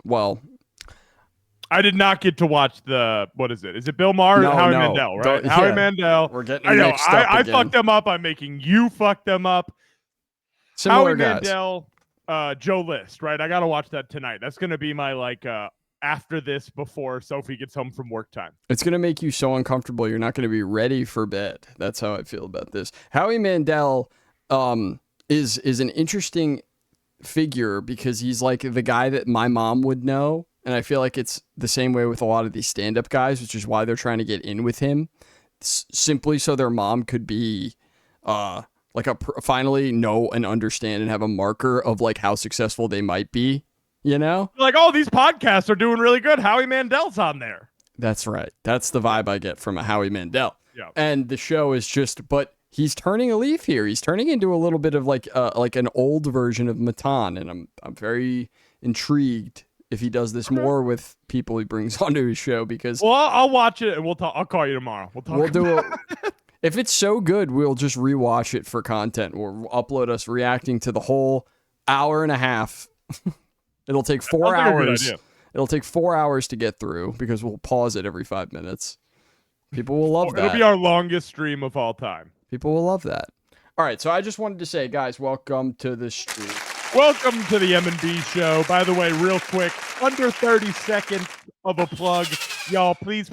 well, I did not get to watch what is it? Is it Bill Maher? No, Howie no. Mandel, right? Howie Mandel. We're getting I know. mixed up I again. fucked them up. I'm making you fuck them up. Similar Howie guys. Mandel, Joe List, right? I got to watch that tonight. That's going to be my, after this, before Sophie gets home from work time. It's going to make you so uncomfortable. You're not going to be ready for bed. That's how I feel about this. Howie Mandel is an interesting figure because he's like the guy that my mom would know. And I feel like it's the same way with a lot of these stand-up guys, which is why they're trying to get in with him, simply so their mom could be finally know and understand and have a marker of like how successful they might be, you know? Like, oh, these podcasts are doing really good. Howie Mandel's on there. That's right. That's the vibe I get from a Howie Mandel. Yeah. And the show is just, but he's turning a leaf here. He's turning into a little bit of like an old version of Matan, and I'm very intrigued if he does this more with people he brings onto his show, because I'll watch it and we'll talk. I'll call you tomorrow. We'll do it. If it's so good, we'll just rewatch it for content. We'll upload us reacting to the whole hour and a half. It'll take 4 hours. It'll take 4 hours to get through because we'll pause it every 5 minutes. People will love that. It'll be our longest stream of all time. People will love that. All right, so I just wanted to say, guys, welcome to the stream. Welcome to the M&B show. By the way, real quick, under 30 seconds of a plug. Y'all, please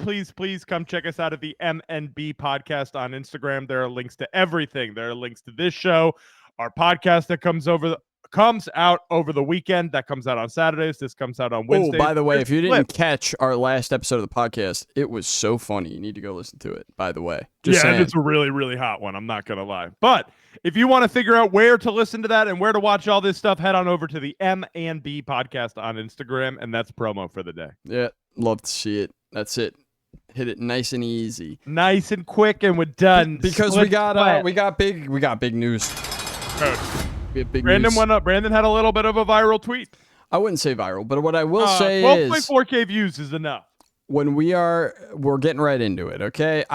come check us out at the M&B podcast on Instagram. There are links to everything. There are links to this show, our podcast that comes out over the weekend. That comes out on Saturdays. This comes out on Wednesdays. Oh, by the way, if you didn't catch our last episode of the podcast, it was so funny. You need to go listen to it, by the way. Just saying. It's a really, really hot one. I'm not going to lie. But if you want to figure out where to listen to that and where to watch all this stuff, head on over to the M&B podcast on Instagram, and that's promo for the day. Yeah, love to see it. That's it. Hit it nice and easy. Nice and quick, and we're done. Because we got big news. We have big Brandon news. went up. Brandon had a little bit of a viral tweet. I wouldn't say viral, but what I will say is 12.4K views is enough. When we're getting right into it, okay?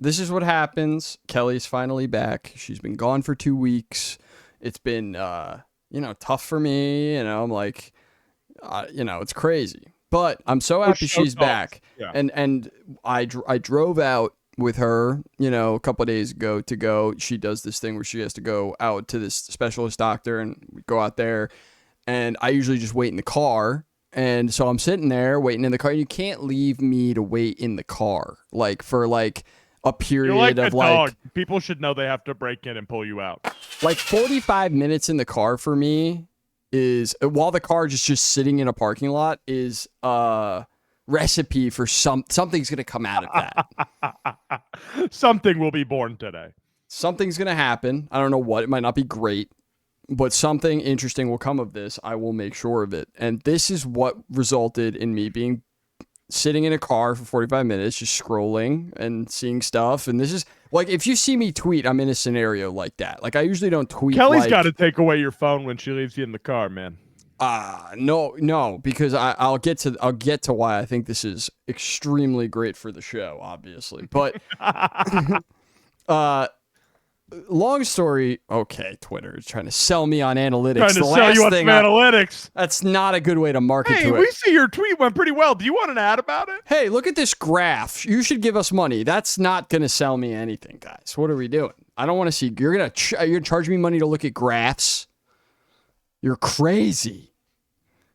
This is what happens. Kelly's finally back. She's been gone for 2 weeks. It's been, tough for me. I'm like, it's crazy. But I'm so happy she's back. Yeah. And I drove out with her, a couple of days ago to go. She does this thing where she has to go out to this specialist doctor, and we go out there. And I usually just wait in the car. And so I'm sitting there waiting in the car. And you can't leave me to wait in the car, for a period. You're like of a dog. People should know they have to break in and pull you out. 45 minutes in the car for me is, while the car is just sitting in a parking lot, is a recipe for something's going to come out of that. Something will be born today. Something's going to happen. I don't know what. It might not be great, but something interesting will come of this. I will make sure of it. And this is what resulted in me being sitting in a car for 45 minutes, just scrolling and seeing stuff. And this is if you see me tweet, I'm in a scenario like that. I usually don't tweet. Kelly's got to take away your phone when she leaves you in the car, man. No, because I'll get to why I think this is extremely great for the show, obviously. But long story. Okay, Twitter is trying to sell me on analytics. Trying to sell you on analytics. That's not a good way to market to it. Hey, we see your tweet went pretty well. Do you want an ad about it? Hey, look at this graph. You should give us money. That's not going to sell me anything, guys. What are we doing? I don't want to see. You're going to charge me money to look at graphs? You're crazy.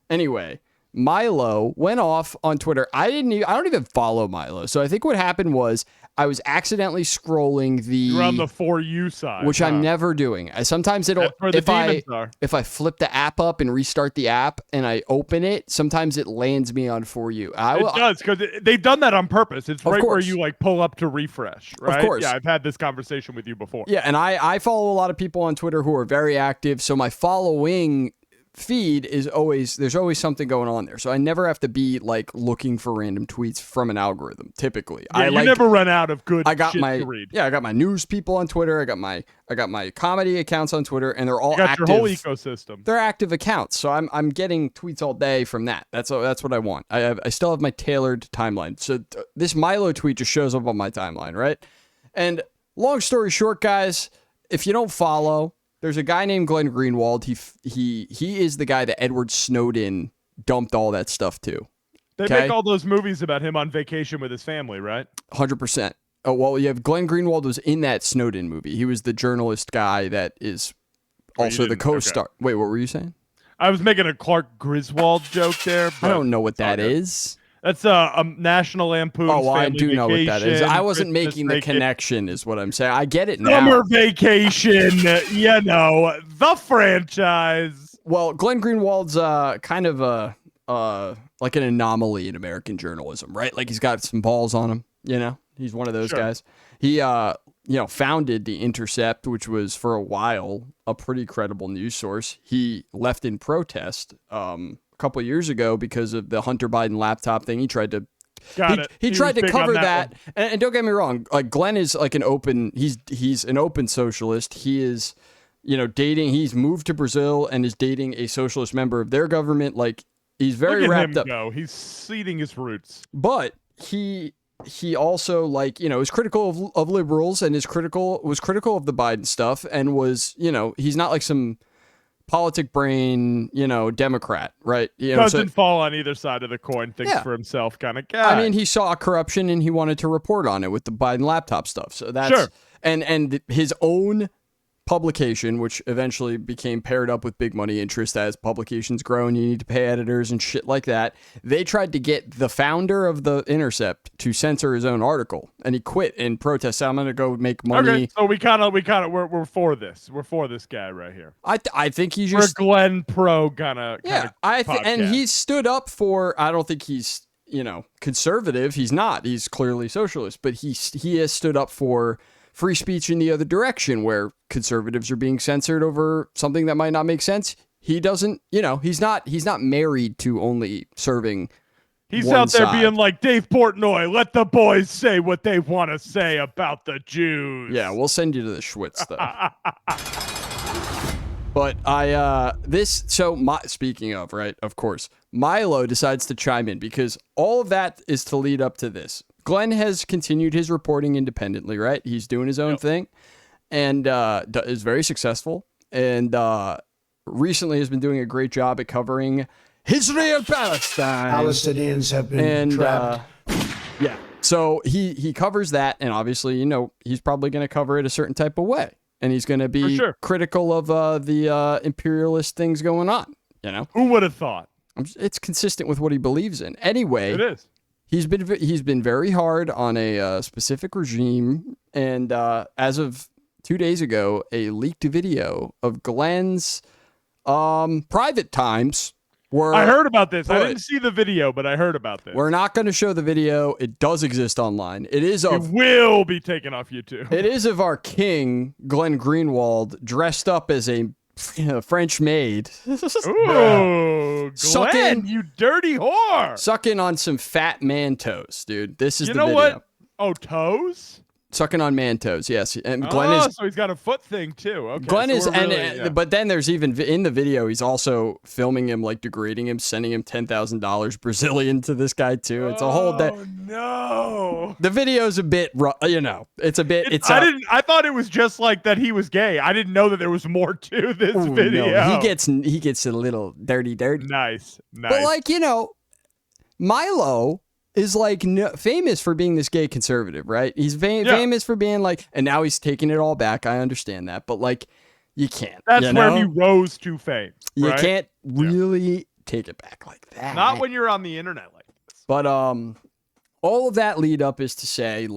Anyway, Milo went off on Twitter. I don't even follow Milo. So I think what happened was I was accidentally scrolling You're on the For You side, which I'm never doing. Sometimes it'll, if I flip the app up and restart the app and I open it, sometimes it lands me on For You. It does, because they've done that on purpose. It's right where you pull up to refresh, right? Of course. Yeah, I've had this conversation with you before. Yeah, and I follow a lot of people on Twitter who are very active, so my following feed is there's always something going on there, so I never have to be looking for random tweets from an algorithm. Typically, you never run out of good. I got my to read. I got my news people on Twitter. I got my comedy accounts on Twitter, and they're all active. Your whole ecosystem. They're active accounts, so I'm getting tweets all day from that. That's what I want. I still have my tailored timeline. So this Milo tweet just shows up on my timeline, right? And long story short, guys, if you don't follow, there's a guy named Glenn Greenwald. He is the guy that Edward Snowden dumped all that stuff too. They make all those movies about him on vacation with his family, right? 100%. Oh, well, you have Glenn Greenwald was in that Snowden movie. He was the journalist guy that is also the co-star. Okay. Wait, what were you saying? I was making a Clark Griswold joke there. I don't know what that is. That's a National Lampoon's Oh, well, I do vacation, know what that is. I wasn't Christmas making the connection, is what I'm saying. I get it now. Summer vacation, the franchise. Well, Glenn Greenwald's kind of like an anomaly in American journalism, right? Like he's got some balls on him, He's one of those guys. He founded The Intercept, which was for a while a pretty credible news source. He left in protest a couple of years ago because of the Hunter Biden laptop thing. He tried to he tried to cover that. And don't get me wrong, like Glenn is like he's an open socialist. He is, dating. He's moved to Brazil and is dating a socialist member of their government. Like he's very wrapped up. Go. He's seeding his roots. But he also is critical of liberals and was critical of the Biden stuff and was, he's not like some politic brain, Democrat, right? Doesn't fall on either side of the coin, thinks for himself kind of guy. I mean, he saw corruption and he wanted to report on it with the Biden laptop stuff. So that's and his own publication, which eventually became paired up with big money interest as publications grow and you need to pay editors and shit like that. They tried to get the founder of The Intercept to censor his own article, and he quit in protest. So I'm going to go make money. Okay, so we're for this. We're for this guy right here. I think he's just we're Glenn Pro and he stood up for. I don't think he's conservative. He's not. He's clearly socialist, but he has stood up for free speech in the other direction where conservatives are being censored over something that might not make sense. He doesn't, he's not married to only serving. He's out there being like Dave Portnoy, let the boys say what they want to say about the Jews. Yeah, we'll send you to the Schwitz though. But speaking of, right, of course, Milo decides to chime in because all of that is to lead up to this. Glenn has continued his reporting independently, right? He's doing his own thing and is very successful. And recently has been doing a great job at covering Israel Palestine. Palestinians have been trapped. So he covers that. And obviously, he's probably going to cover it a certain type of way. And he's going to be critical of the imperialist things going on. Who would have thought? It's consistent with what he believes in. Anyway, it is. He's been very hard on a specific regime, and as of 2 days ago, a leaked video of Glenn's private times were. I heard about this. I didn't see the video, but I heard about this. We're not going to show the video. It does exist online. It will be taken off YouTube. It is of our king, Glenn Greenwald, dressed up as a French maid. Ooh, Glenn, you dirty whore. Sucking on some fat man toes, dude. This is the video. You know what? Oh, toes? Sucking on man toes, yes. And Glenn is. So he's got a foot thing too. Okay. Glenn is, but then there's even in the video, he's also filming him, like degrading him, sending him $10,000 Brazilian to this guy too. It's a whole day. Oh no! The video's a bit, it's a bit. I thought it was just like that he was gay. I didn't know that there was more to this video. No. He gets a little dirty. Nice. But Milo is famous for being this gay conservative, right? He's famous for being and now he's taking it all back. I understand that, but you can't. That's where he rose to fame. You can't really take it back like that. Not when you're on the internet like this. But all of that lead up is to say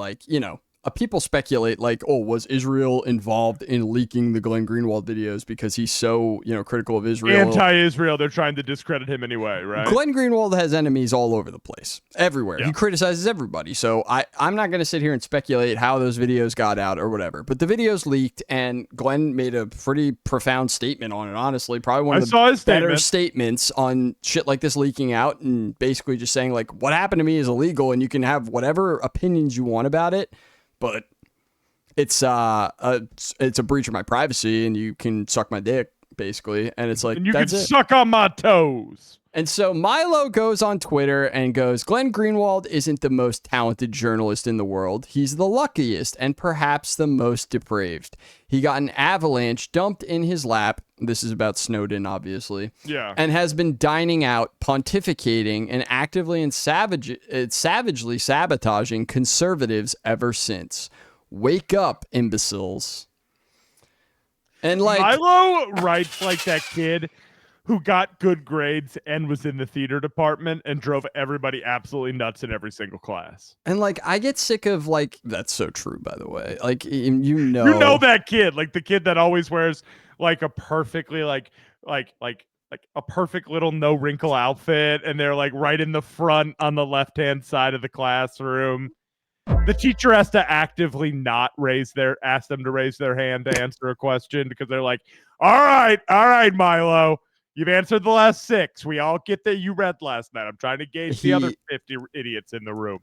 people speculate was Israel involved in leaking the Glenn Greenwald videos because he's so, critical of Israel. Anti-Israel. They're trying to discredit him anyway, right? Glenn Greenwald has enemies all over the place, everywhere. Yeah. He criticizes everybody. So I'm not going to sit here and speculate how those videos got out or whatever. But the videos leaked and Glenn made a pretty profound statement on it, honestly. Probably one of the better statements on shit like this leaking out and basically just saying what happened to me is illegal and you can have whatever opinions you want about it. But it's a breach of my privacy, and you can suck my dick, basically. And it's and you can suck on my toes. And so Milo goes on Twitter and goes, Glenn Greenwald isn't the most talented journalist in the world. He's the luckiest and perhaps the most depraved. He got an avalanche dumped in his lap. This is about Snowden, obviously. Yeah. And has been dining out, pontificating, and actively and savagely sabotaging conservatives ever since. Wake up, imbeciles. And like Milo writes like that kid who got good grades and was in the theater department and drove everybody absolutely nuts in every single class. And like, I get sick of like, that's so true, by the way. Like, you know that kid, like the kid that always wears like a perfectly like a perfect little no wrinkle outfit. And they're like right in the front on the left-hand side of the classroom. The teacher has to actively not ask them to raise their hand to answer a question because they're like, all right, Milo. You've answered the last 6. We all get that you read last night. I'm trying to gauge the other 50 idiots in the room.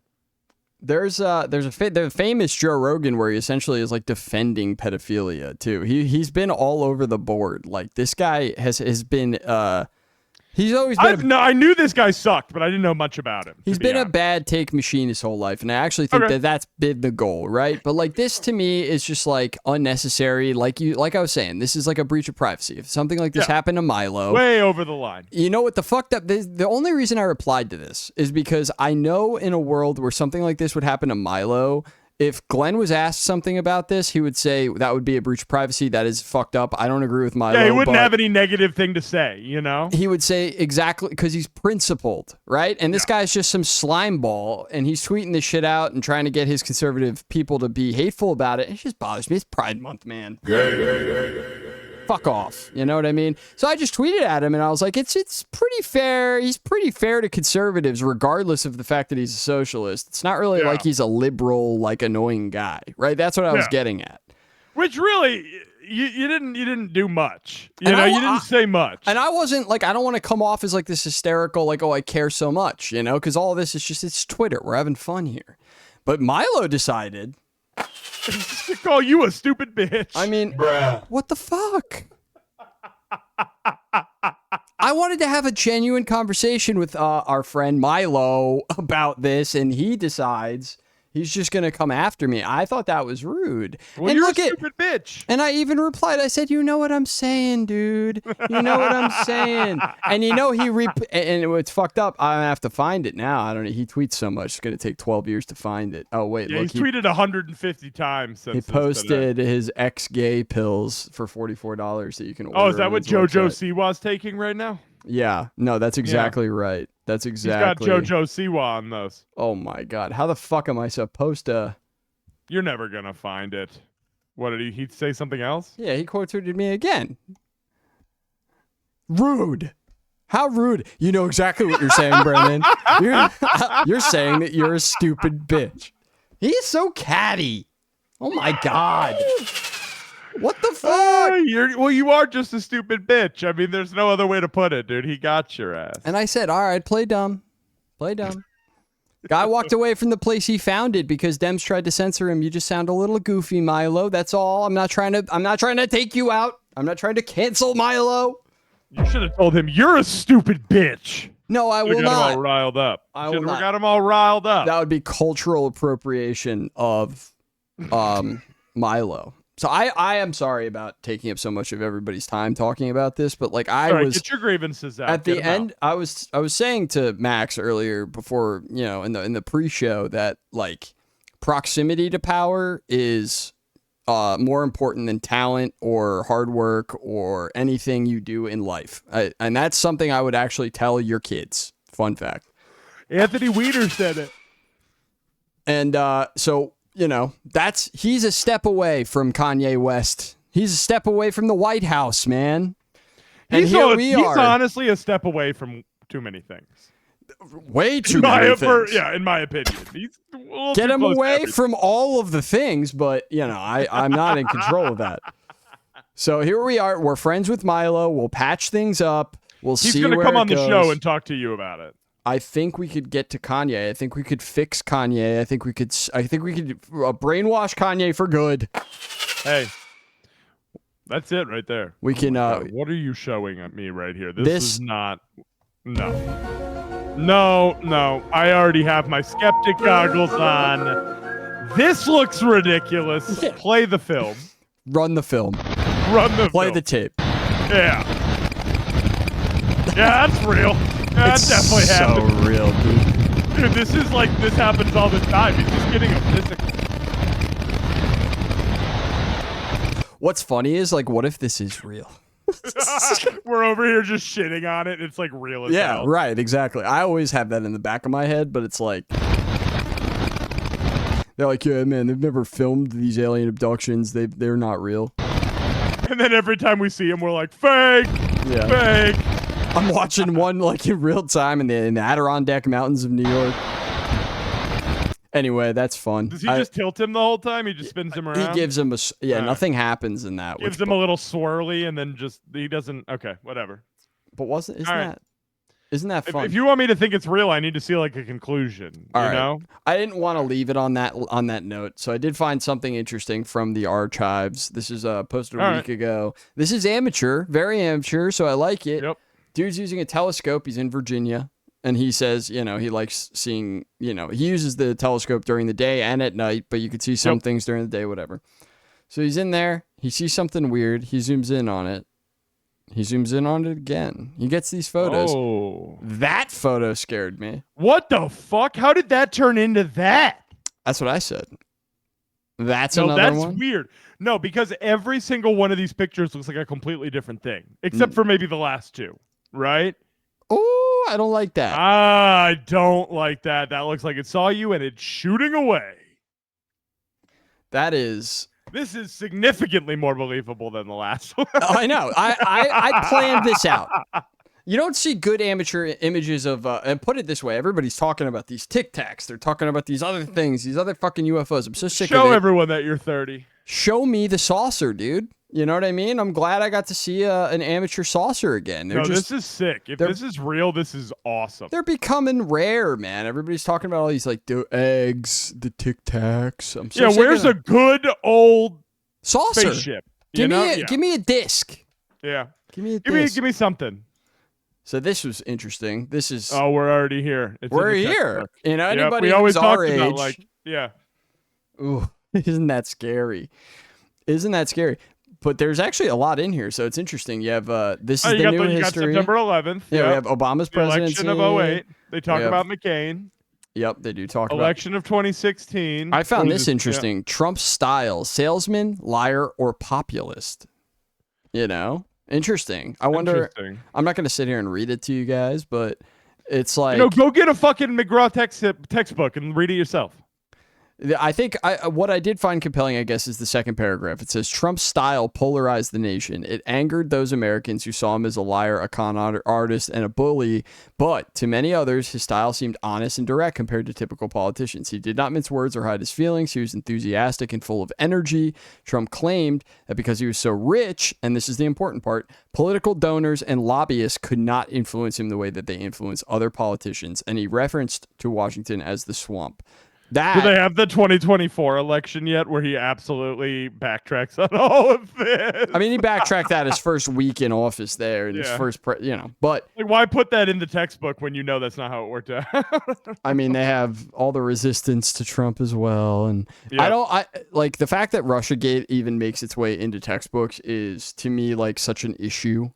There's the famous Joe Rogan where he essentially is like defending pedophilia too. He's been all over the board. Like this guy has been he's always been I knew this guy sucked, but I didn't know much about him. He's been a bad take machine his whole life, and I actually think that's been the goal, right? But like this to me is just like unnecessary. Like I was saying, this is like a breach of privacy. If something like this happened to Milo, way over the line. You know what the fucked up? The only reason I replied to this is because I know in a world where something like this would happen to Milo, if Glenn was asked something about this, he would say that would be a breach of privacy. That is fucked up. I don't agree with Milo. Yeah, he wouldn't have any negative thing to say, you know? He would say exactly because he's principled, right? And this guy's just some slime ball, and he's tweeting this shit out and trying to get his conservative people to be hateful about it. It just bothers me. It's Pride Month, man. Fuck off. You know what I mean? So I just tweeted at him and I was like, it's pretty fair. He's pretty fair to conservatives, regardless of the fact that he's a socialist. It's not really like he's a liberal, like annoying guy, right? That's what I was getting at. Which really, you didn't do much. You didn't say much. And I wasn't like, I don't want to come off as like this hysterical, like, oh, I care so much, you know, because all this is just, it's Twitter. We're having fun here. But Milo decided to call you a stupid bitch. I mean, what the fuck? I wanted to have a genuine conversation with our friend Milo about this, and he decides he's just going to come after me. I thought that was rude. Well, and you're a stupid bitch. And I even replied, I said, you know what I'm saying, dude? You know what I'm saying? And you know, and it's fucked up. I have to find it now. I don't know. He tweets so much. It's going to take 12 years to find it. Oh, wait. Yeah, look, he's tweeted 150 times since he posted his ex-gay pills for $44 that you can order. Oh, is that what JoJo Siwa's taking right now? Yeah. No, that's exactly right. That's exactly. He's got JoJo Siwa on those. Oh, my God. How the fuck am I supposed to? You're never going to find it. What did he say something else? Yeah, he quote-tweeted me again. Rude. How rude. You know exactly what you're saying, Brennan. You're saying that you're a stupid bitch. He's so catty. Oh, my God. What the fuck? You are just a stupid bitch. I mean, there's no other way to put it, dude. He got your ass. And I said, all right, play dumb. Play dumb. Guy walked away from the place he founded because Dems tried to censor him. You just sound a little goofy, Milo. That's all. I'm not trying to take you out. I'm not trying to cancel Milo. You should have told him you're a stupid bitch. No, I will not. Got him all riled up. I will not. Got him all riled up. That would be cultural appropriation of Milo. So I am sorry about taking up so much of everybody's time talking about this, but like get your grievances out. At the end, I was saying to Max earlier before, you know, in the pre-show that like proximity to power is more important than talent or hard work or anything you do in life. And that's something I would actually tell your kids. Fun fact. Anthony Weiner said it. And so, you know, he's a step away from Kanye West. He's a step away from the White House, man. And here we are. He's honestly a step away from too many things. Way too many things. Yeah, in my opinion. Get him away from all of the things, but, you know, I'm not in control of that. So here we are. We're friends with Milo. We'll patch things up. He's going to come on the show and talk to you about it. I think we could get to Kanye. I think we could fix Kanye. I think we could brainwash Kanye for good. Hey, that's it right there. We can. What are you showing at me right here? This is not. No. I already have my skeptic goggles on. This looks ridiculous. Yeah. Play the film. Run the film. Play the tape. Yeah. Yeah, that's real. Yeah, that definitely happened. So real, dude. Dude, this happens all the time. He's just getting a physical. What's funny is, like, what if this is real? We're over here just shitting on it. It's like real as hell. Right, exactly. I always have that in the back of my head, but it's like, they're like, yeah, man, they've never filmed these alien abductions. They're not real. And then every time we see him, we're like, fake, fake. I'm watching one like in real time in the Adirondack Mountains of New York. Anyway, that's fun. Does he just tilt him the whole time? He just spins him around? He gives him nothing happens in that. Gives him a little swirly and then he doesn't, okay, whatever. But isn't that fun? If you want me to think it's real, I need to see like a conclusion, you know? I didn't want to leave it on that note, so I did find something interesting from the archives. This is posted a week ago. This is amateur, very amateur, so I like it. Yep. Dude's using a telescope. He's in Virginia. And he says, he likes seeing, he uses the telescope during the day and at night, but you could see some things during the day, whatever. So he's in there. He sees something weird. He zooms in on it. He zooms in on it again. He gets these photos. Oh. That photo scared me. What the fuck? How did that turn into that? That's what I said. That's another one? That's weird. No, because every single one of these pictures looks like a completely different thing, except for maybe the last two, right? Oh, I don't like that. I don't like that. That looks like it saw you and it's shooting away. This is significantly more believable than the last one. I know. I planned this out. You don't see good amateur images of, and put it this way, everybody's talking about these Tic Tacs. They're talking about these other things, these other fucking UFOs. I'm so sick of it. Show everyone that you're 30. Show me the saucer, dude. You know what I mean? I'm glad I got to see an amateur saucer again. This is sick. If this is real, this is awesome. They're becoming rare, man. Everybody's talking about all these, like, the eggs, the Tic Tacs. Where's a good old saucer spaceship? Give me a disc. Yeah. Give me a disc. Give me something. So this was interesting. This is... Oh, we're already here. We're here. Anybody we always who's talked our age... about, like, yeah. Ooh, isn't that scary? But there's actually a lot in here, so it's interesting. You have this is the new history. You got September 11th. Yeah, we have Obama's presidency. Election of 08. They talk about McCain. Yep, they do talk Election of 2016. I found this interesting. Trump's style: salesman, liar, or populist. Interesting. I wonder. I'm not going to sit here and read it to you guys, but it's like go get a fucking McGraw textbook and read it yourself. I think what I did find compelling, I guess, is the second paragraph. It says, Trump's style polarized the nation. It angered those Americans who saw him as a liar, a con artist, and a bully. But to many others, his style seemed honest and direct compared to typical politicians. He did not mince words or hide his feelings. He was enthusiastic and full of energy. Trump claimed that because he was so rich, and this is the important part, political donors and lobbyists could not influence him the way that they influence other politicians. And he referenced to Washington as the swamp. Do they have the 2024 election yet where he absolutely backtracks on all of this? I mean, he backtracked that his first week in office there, and his first, but... Like, why put that in the textbook when you know that's not how it worked out? I mean, they have all the resistance to Trump as well, and I like the fact that Russiagate even makes its way into textbooks is, to me, like, such an issue.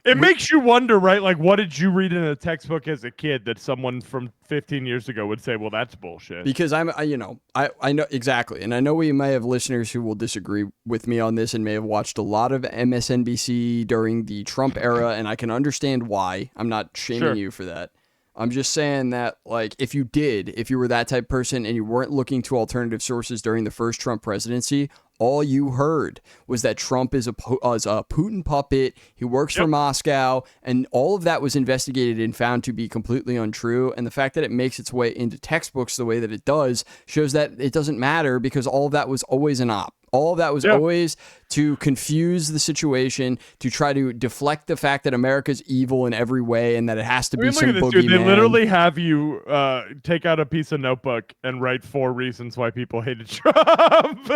It makes you wonder, right? Like, what did you read in a textbook as a kid that someone from 15 years ago would say, well, that's bullshit? Because I know exactly. And I know we may have listeners who will disagree with me on this and may have watched a lot of MSNBC during the Trump era. And I can understand why. I'm not shaming you for that. I'm just saying that, like, if you were that type of person and you weren't looking to alternative sources during the first Trump presidency, all you heard was that Trump is a Putin puppet. He works for Moscow, and all of that was investigated and found to be completely untrue. And the fact that it makes its way into textbooks the way that it does shows that it doesn't matter, because all of that was always an op. All of that was always to confuse the situation, to try to deflect the fact that America's evil in every way and that it has to be some boogeyman. Dude, they literally have you take out a piece of notebook and write 4 reasons why people hated Trump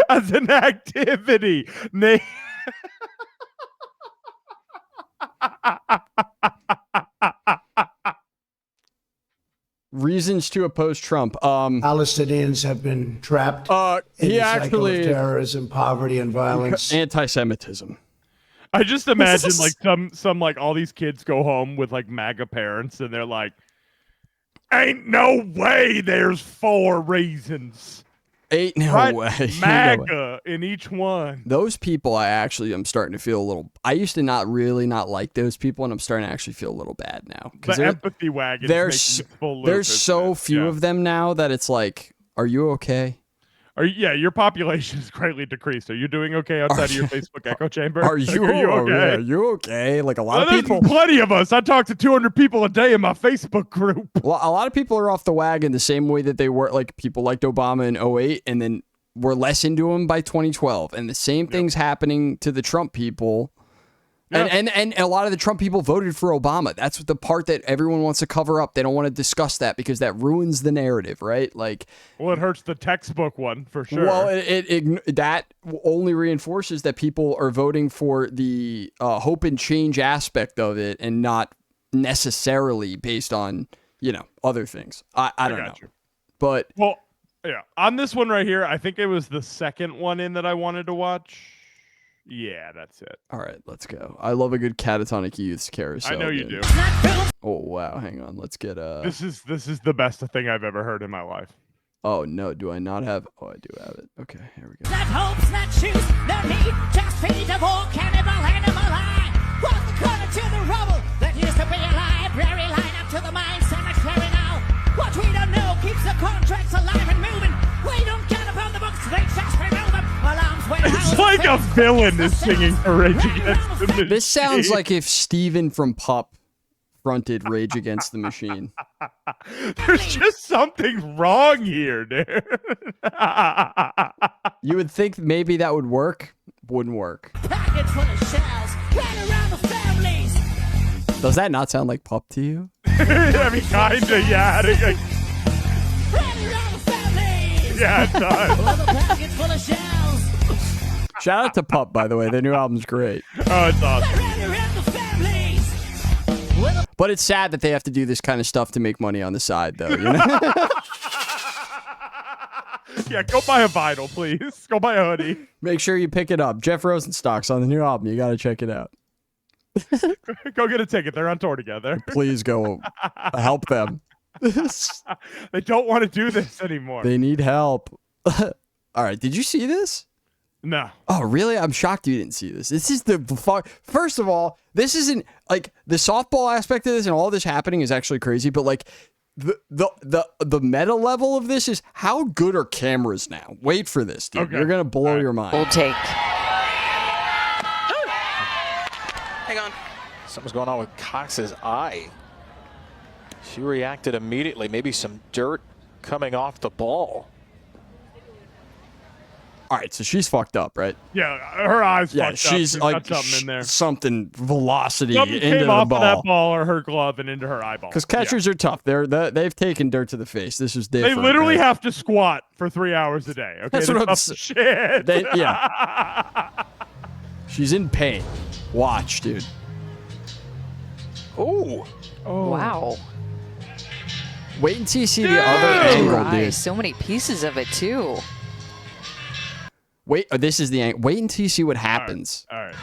as an activity. Reasons to oppose Trump. Palestinians have been trapped in he a cycle actually of terrorism, poverty, and violence. Anti-Semitism. I just imagine like some like all these kids go home with like MAGA parents and they're like, ain't no way there's 4 reasons. Ain't no Right? way. MAGA in each one. Those people, I'm starting to feel a little. I used to not like those people, and I'm starting to actually feel a little bad now. The empathy wagon. There's so few of them now that it's like, are you okay? Your population is greatly decreased. Are you doing okay outside of your Facebook echo chamber? Are you okay? Are you okay? Like a lot of people. There's plenty of us. I talk to 200 people a day in my Facebook group. Well, a lot of people are off the wagon the same way that they were. Like people liked Obama in 2008, and then were less into him by 2012. And the same thing's happening to the Trump people. And a lot of the Trump people voted for Obama. That's the part that everyone wants to cover up. They don't want to discuss that because that ruins the narrative, right? Like, well, it hurts the textbook one for sure. Well, that only reinforces that people are voting for the hope and change aspect of it, and not necessarily based on other things. I don't know, but on this one right here, I think it was the second one in that I wanted to watch. Yeah, that's it. All right, let's go. I love a good catatonic youths carousel. I know you do. Oh wow, hang on. Let's get This is the best thing I've ever heard in my life. Oh no, do I not have? Oh, I do have it. Okay, here we go. Not hopes, not shoes, no need, just feed the war cannibal animal eye. Walk the corner to the rubble that used to be a library, line up to the mine cemetery now. What we don't know keeps the contracts alive and moving. We don't get upon the books, they just remove them. It's like a villain is singing for Rage Against the Machine. This sounds like if Steven from Pup fronted Rage Against the Machine. There's just something wrong here, dude. You would think maybe that would work. Wouldn't work. Pockets full of shells, right around the families. Does that not sound like Pup to you? I mean, kinda, yeah. Right around the families. Yeah, it does. Well, the pockets full of shells. Shout out to Pup, by the way. Their new album's great. Oh, it's awesome. Right around the families. But it's sad that they have to do this kind of stuff to make money on the side, though. You know? Yeah, go buy a vinyl, please. Go buy a hoodie. Make sure you pick it up. Jeff Rosenstock's on the new album. You got to check it out. Go get a ticket. They're on tour together. Please go help them. They don't want to do this anymore. They need help. All right. Did you see this? No. Oh, really? I'm shocked you didn't see this. This is first of all, this isn't like the softball aspect of this and all this happening is actually crazy, but like the meta level of this is how good are cameras now? Wait for this, dude. Okay. You're gonna blow your mind. We'll take. Hang on. Something's going on with Cox's eye. She reacted immediately. Maybe some dirt coming off the ball. All right, so she's fucked up, right? Yeah, her eyes fucked up. She's like got something in there. something velocity Something into came the off ball. of that ball or her glove and into her eyeball. Because catchers are tough. They've taken dirt to the face. This is different. They literally right? have to squat for 3 hours a day. Okay, That's what I'm saying. Shit. Yeah. She's in pain. Watch, dude. Ooh. Oh. Wow. Wait until you see the other angle, Right. dude. So many pieces of it too. Wait, this is the angle. Wait until you see what happens. All right.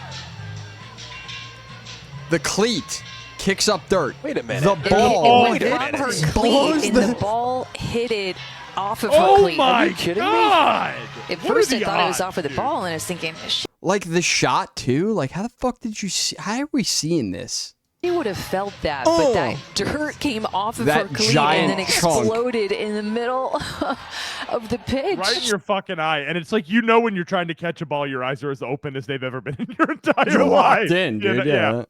The cleat kicks up dirt. Wait a minute. The ball. It went wait a from minute. her Blows cleat, and the- the ball hit it off of her Oh cleat. my Are you kidding me? God. At What are first, I the thought it was odds, off of the dude? ball, and I was thinking, she Like the shot too. Like how the fuck did you see? How are we seeing this? would have felt that, Oh. but that dirt came off of That her cleat giant and then chunk. exploded in the middle of the pitch. Right in your fucking eye. And it's like, when you're trying to catch a ball, your eyes are as open as they've ever been in your entire You're life. locked in, You dude. know? Yeah.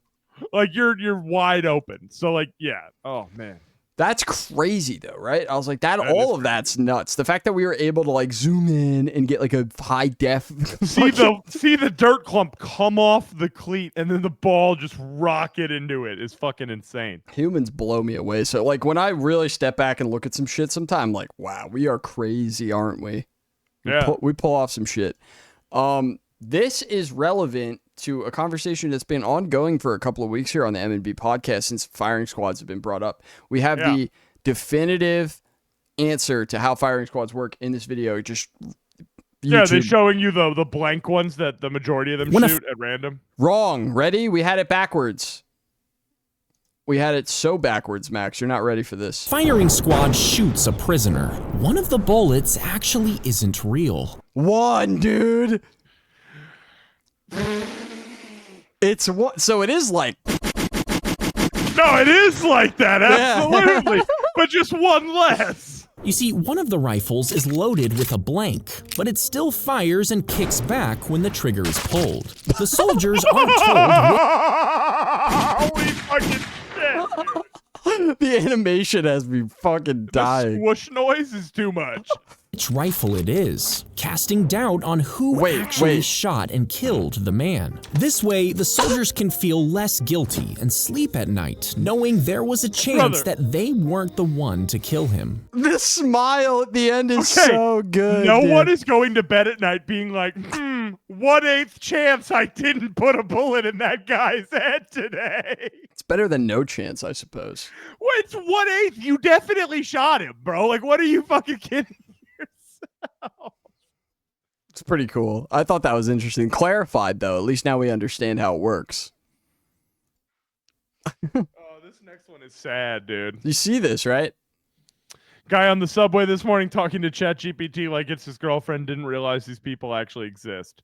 Like you're wide open. So like, yeah. Oh man. That's crazy though, right? I was like, That is all of that's nuts. The fact that we were able to like zoom in and get like a high def. See the dirt clump come off the cleat and then the ball just rocket into it is fucking insane. Humans blow me away. So like when I really step back and look at some shit, sometimes I'm like, wow, we are crazy, aren't we? Yeah. We pull off some shit. this is relevant to a conversation that's been ongoing for a couple of weeks here on the M&B podcast since firing squads have been brought up. We have the definitive answer to how firing squads work in this video. Just Yeah, they're YouTube. showing you the blank ones that the majority of them shoot at random. Wrong. Ready? We had it backwards. We had it so backwards, Max. You're not ready for this. Firing squad shoots a prisoner. One of the bullets actually isn't real. One, dude. It's one. So it is like. No, it is like that, absolutely. But just one less. You see, one of the rifles is loaded with a blank, but it still fires and kicks back when the trigger is pulled. The soldiers aren't told Holy fucking shit. The animation has me fucking dying. The swoosh noise is too much. which rifle it is, casting doubt on who actually shot and killed the man. This way, the soldiers can feel less guilty and sleep at night, knowing there was a chance that they weren't the one to kill him. The smile at the end is so good. No one is going to bed at night being like, 1/8 chance I didn't put a bullet in that guy's head today. It's better than no chance, I suppose. Well, it's 1/8. You definitely shot him, bro. Like, what are you fucking kidding yourself? It's pretty cool. I thought that was interesting. Clarified, though. At least now we understand how it works. Oh, this next one is sad, dude. You see this, right? Guy on the subway this morning talking to ChatGPT like it's his girlfriend, didn't realize these people actually exist.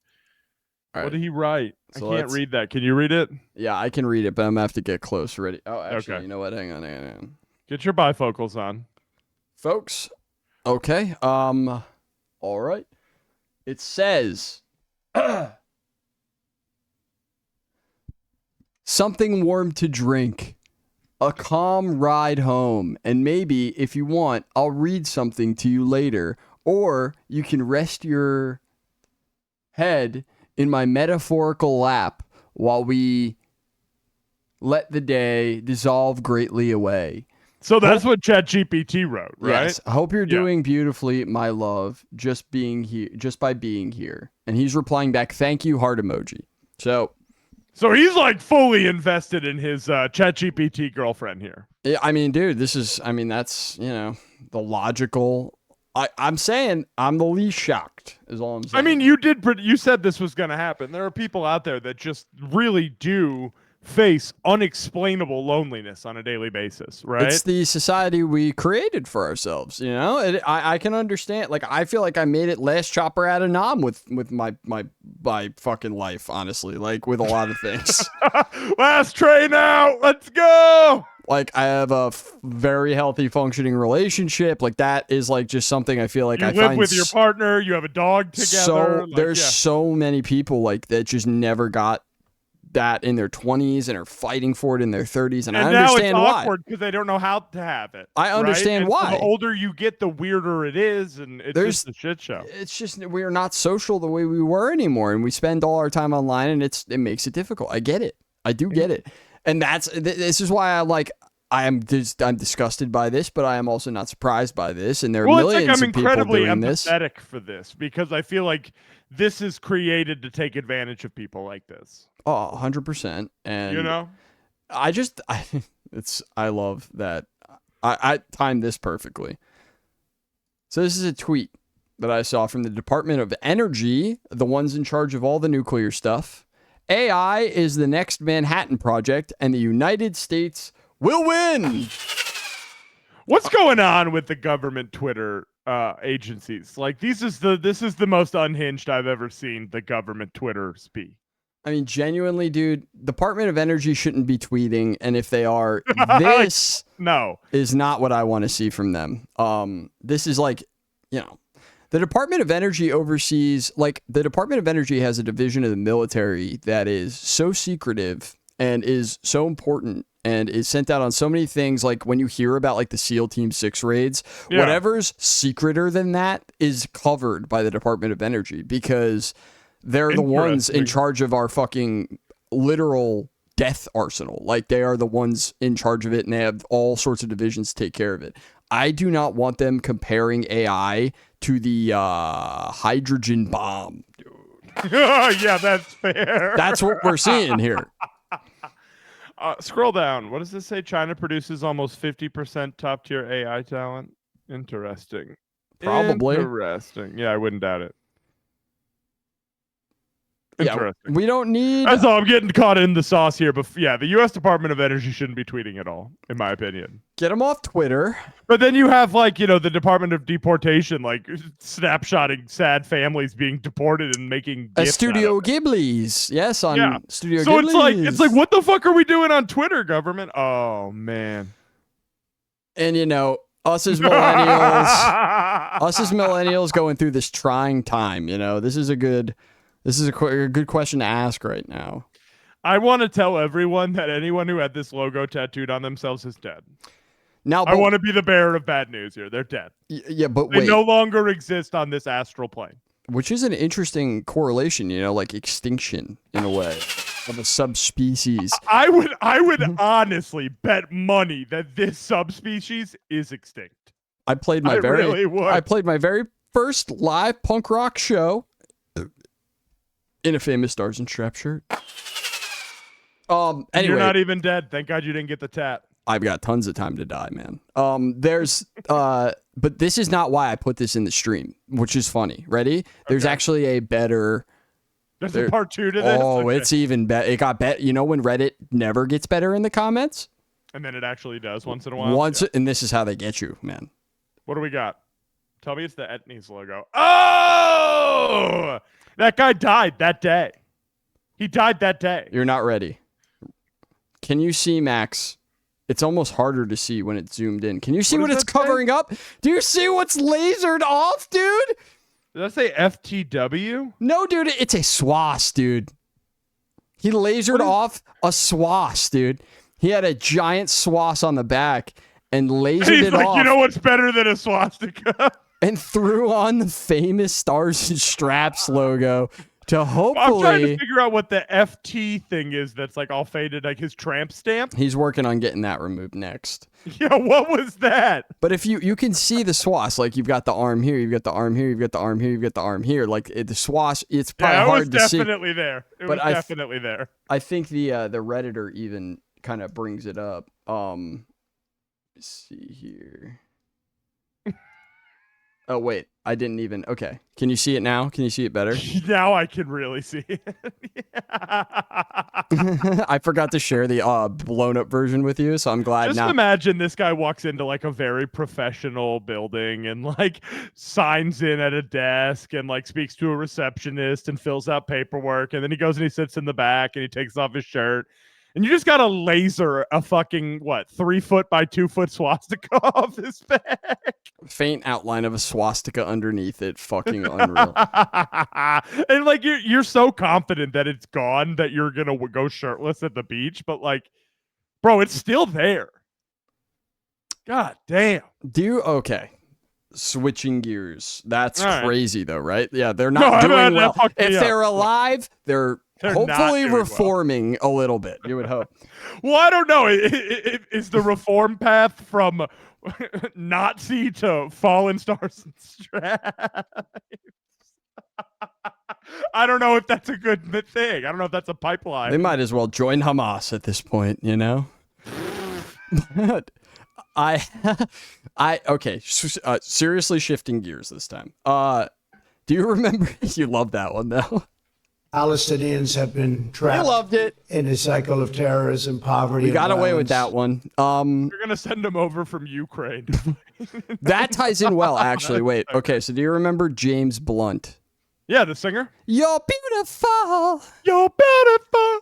All right. What did he write? So I can't read that. Can you read it? Yeah, I can read it, but I'm going to have to get close. Ready? Oh, actually, Okay. you know what? Hang on. Get your bifocals on. Folks, okay. All right. It says... something warm to drink. A calm ride home, and maybe, if you want, I'll read something to you later, or you can rest your head in my metaphorical lap while we let the day dissolve greatly away. So that's what ChatGPT wrote, right? Yes. I hope you're doing beautifully, my love, just being here, just by being here. And he's replying back, thank you, heart emoji. So he's like fully invested in his ChatGPT girlfriend here. I mean, dude, that's, the logical. I'm saying I'm the least shocked is all I'm saying. I mean, you said this was going to happen. There are people out there that just really do face unexplainable loneliness on a daily basis, right? It's the society we created for ourselves, I can understand. Like, I feel like I made it last chopper out of Nam with my fucking life, honestly, like with a lot of things. Last train out, let's go. Like, I have a very healthy functioning relationship. Like, that is like just something I feel like you I live find with your partner, you have a dog together. There's so many people like that just never got that in their 20s and are fighting for it in their 30s, and I understand now it's why. awkward because they don't know how to have it. I understand right? why. So the older you get, the weirder it is, and it's just a shit show. It's just we're not social the way we were anymore, and we spend all our time online, and it makes it difficult. I get it. I do get it, and this is why I'm disgusted by this, but I am also not surprised by this, and there are millions of people doing this. I'm empathetic for this because I feel like this is created to take advantage of people like this. Oh, 100%. And I love that. I timed this perfectly. So this is a tweet that I saw from the Department of Energy, the ones in charge of all the nuclear stuff. AI is the next Manhattan Project, and the United States will win. What's going on with the government Twitter agencies? Like, this is the most unhinged I've ever seen the government Twitter speak. I mean, genuinely, dude, Department of Energy shouldn't be tweeting, and if they are, this is not what I want to see from them. This is like, the Department of Energy oversees, the Department of Energy has a division of the military that is so secretive and is so important and is sent out on so many things. Like when you hear about like the SEAL Team 6 raids, whatever's secreter than that is covered by the Department of Energy because they're the ones in charge of our fucking literal death arsenal. Like they are the ones in charge of it, and they have all sorts of divisions to take care of it. I do not want them comparing AI to the hydrogen bomb, dude. Yeah, that's fair. That's what we're seeing here. Scroll down. What does this say? China produces almost 50% top tier AI talent. Interesting. Probably. Interesting. Yeah, I wouldn't doubt it. Yeah, Interesting. we don't need. That's all. I'm getting caught in the sauce here, but yeah, the U.S. Department of Energy shouldn't be tweeting at all, in my opinion. Get them off Twitter. But then you have like, the Department of Deportation, like snapshotting sad families being deported and making A gifts Studio out of it. Ghibli's. Yes, on Yeah. Studio So Ghibli's. it's like, what the fuck are we doing on Twitter, government? Oh man. And us as millennials going through this trying time, this is a good question to ask right now. I want to tell everyone that anyone who had this logo tattooed on themselves is dead. Now, I want to be the bearer of bad news here. They're dead. Yeah, but They wait. no longer exist on this astral plane. Which is an interesting correlation, like extinction in a way of a subspecies. I would honestly bet money that this subspecies is extinct. I played my very first live punk rock show in a famous Stars and Straps shirt. Anyway, You're not even dead. Thank God you didn't get the tat. I've got tons of time to die, man. But this is not why I put this in the stream, which is funny. Ready? There's actually a better. There's a part 2 to this. Oh, Okay. it's even better. It got better. When Reddit never gets better in the comments? And then it actually does once in a while. And this is how they get you, man. What do we got? Tell me it's the Etnies logo. Oh! That guy died that day. He died that day. You're not ready. Can you see, Max? It's almost harder to see when it's zoomed in. Can you see what it's covering up? Do you see what's lasered off, dude? Did I say FTW? No, dude. It's a swass, dude. He lasered off a swass, dude. He had a giant swass on the back and lasered it off. You know what's better than a swastika? And threw on the famous Stars and Straps logo to hopefully. I'm trying to figure out what the FT thing is that's like all faded, like his tramp stamp. He's working on getting that removed next. Yeah, what was that? But if you can see the swass, like you've got the arm here, you've got the arm here, you've got the arm here, you've got the arm here. Like the swass, it's probably hard to see. Definitely there. It was definitely there. I think the Redditor even kind of brings it up. Let's see here. Oh, wait. I didn't even. Okay. Can you see it now? Can you see it better? Now I can really see it. I forgot to share the blown up version with you, so I'm glad now. Just imagine this guy walks into like a very professional building and like signs in at a desk and like speaks to a receptionist and fills out paperwork. And then he goes and he sits in the back and he takes off his shirt. And you just got to laser a fucking, 3 foot by 2 foot swastika off his back. Faint outline of a swastika underneath it. Fucking unreal. And like, you're so confident that it's gone that you're going to go shirtless at the beach. But like, bro, it's still there. God damn. Okay. Switching gears. That's all crazy though, right? Yeah, they're not doing well. If they're alive, they're hopefully reforming a little bit. You would hope. Well, I don't know. Is the reform path from Nazi to fallen Stars and Straps? I don't know if that's a good thing. I don't know if that's a pipeline. They might as well join Hamas at this point, Okay. Seriously shifting gears this time. Do you remember? You love that one though. Palestinians have been trapped. I loved it. In a cycle of terrorism, poverty. We got and away with violence. that one. You're gonna send them over from Ukraine. That ties in well, actually. Wait. Okay. So do you remember James Blunt? Yeah, the singer. You're beautiful. You're beautiful.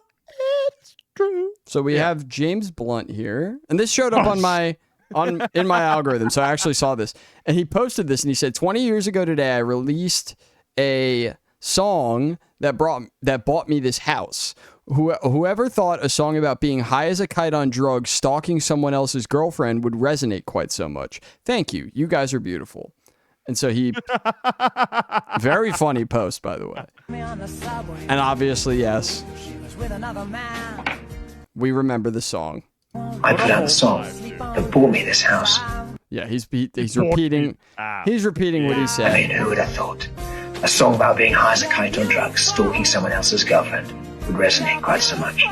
It's true. So we have James Blunt here, and this showed up in my algorithm. So I actually saw this, and he posted this, and he said, 20 years ago today, I released a song that bought me this house. Whoever thought a song about being high as a kite on drugs, stalking someone else's girlfriend would resonate quite so much. Thank you. You guys are beautiful. And so he, very funny post, by the way. And obviously, yes, we remember the song. I put out the song that bought me this house. Yeah, he's repeating what he said. I mean, who would have thought A song about being high as a kite on drugs, stalking someone else's girlfriend would resonate quite so much.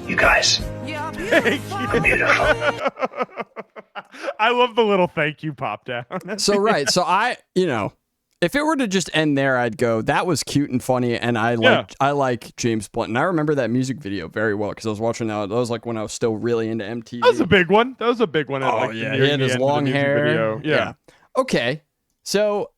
You guys are beautiful. I love the little thank you pop down. So, right. So if it were to just end there, I'd go, that was cute and funny, and I like James Blunt. And I remember that music video very well because I was watching that. That was like when I was still really into MTV. That was a big one. Oh, yeah. He had his long hair. Yeah. Okay. So,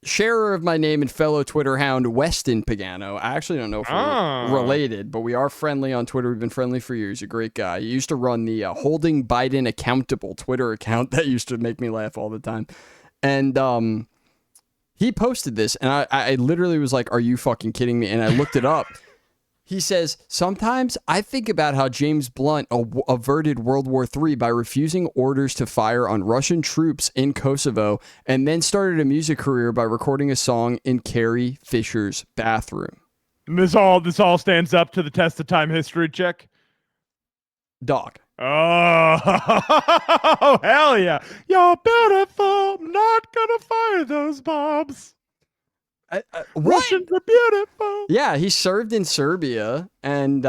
sharer of my name and fellow Twitter hound, Weston Pagano. I actually don't know if we're related, but we are friendly on Twitter. We've been friendly for years. A great guy. He used to run the Holding Biden Accountable Twitter account that used to make me laugh all the time. And, he posted this, and I literally was like, are you fucking kidding me? And I looked it up. He says, sometimes I think about how James Blunt averted World War III by refusing orders to fire on Russian troops in Kosovo, and then started a music career by recording a song in Carrie Fisher's bathroom. And this all stands up to the test of time history check? Dog. Oh, hell yeah. You're beautiful. I'm not gonna fire those bombs. Russians are beautiful. Yeah, he served in Serbia and,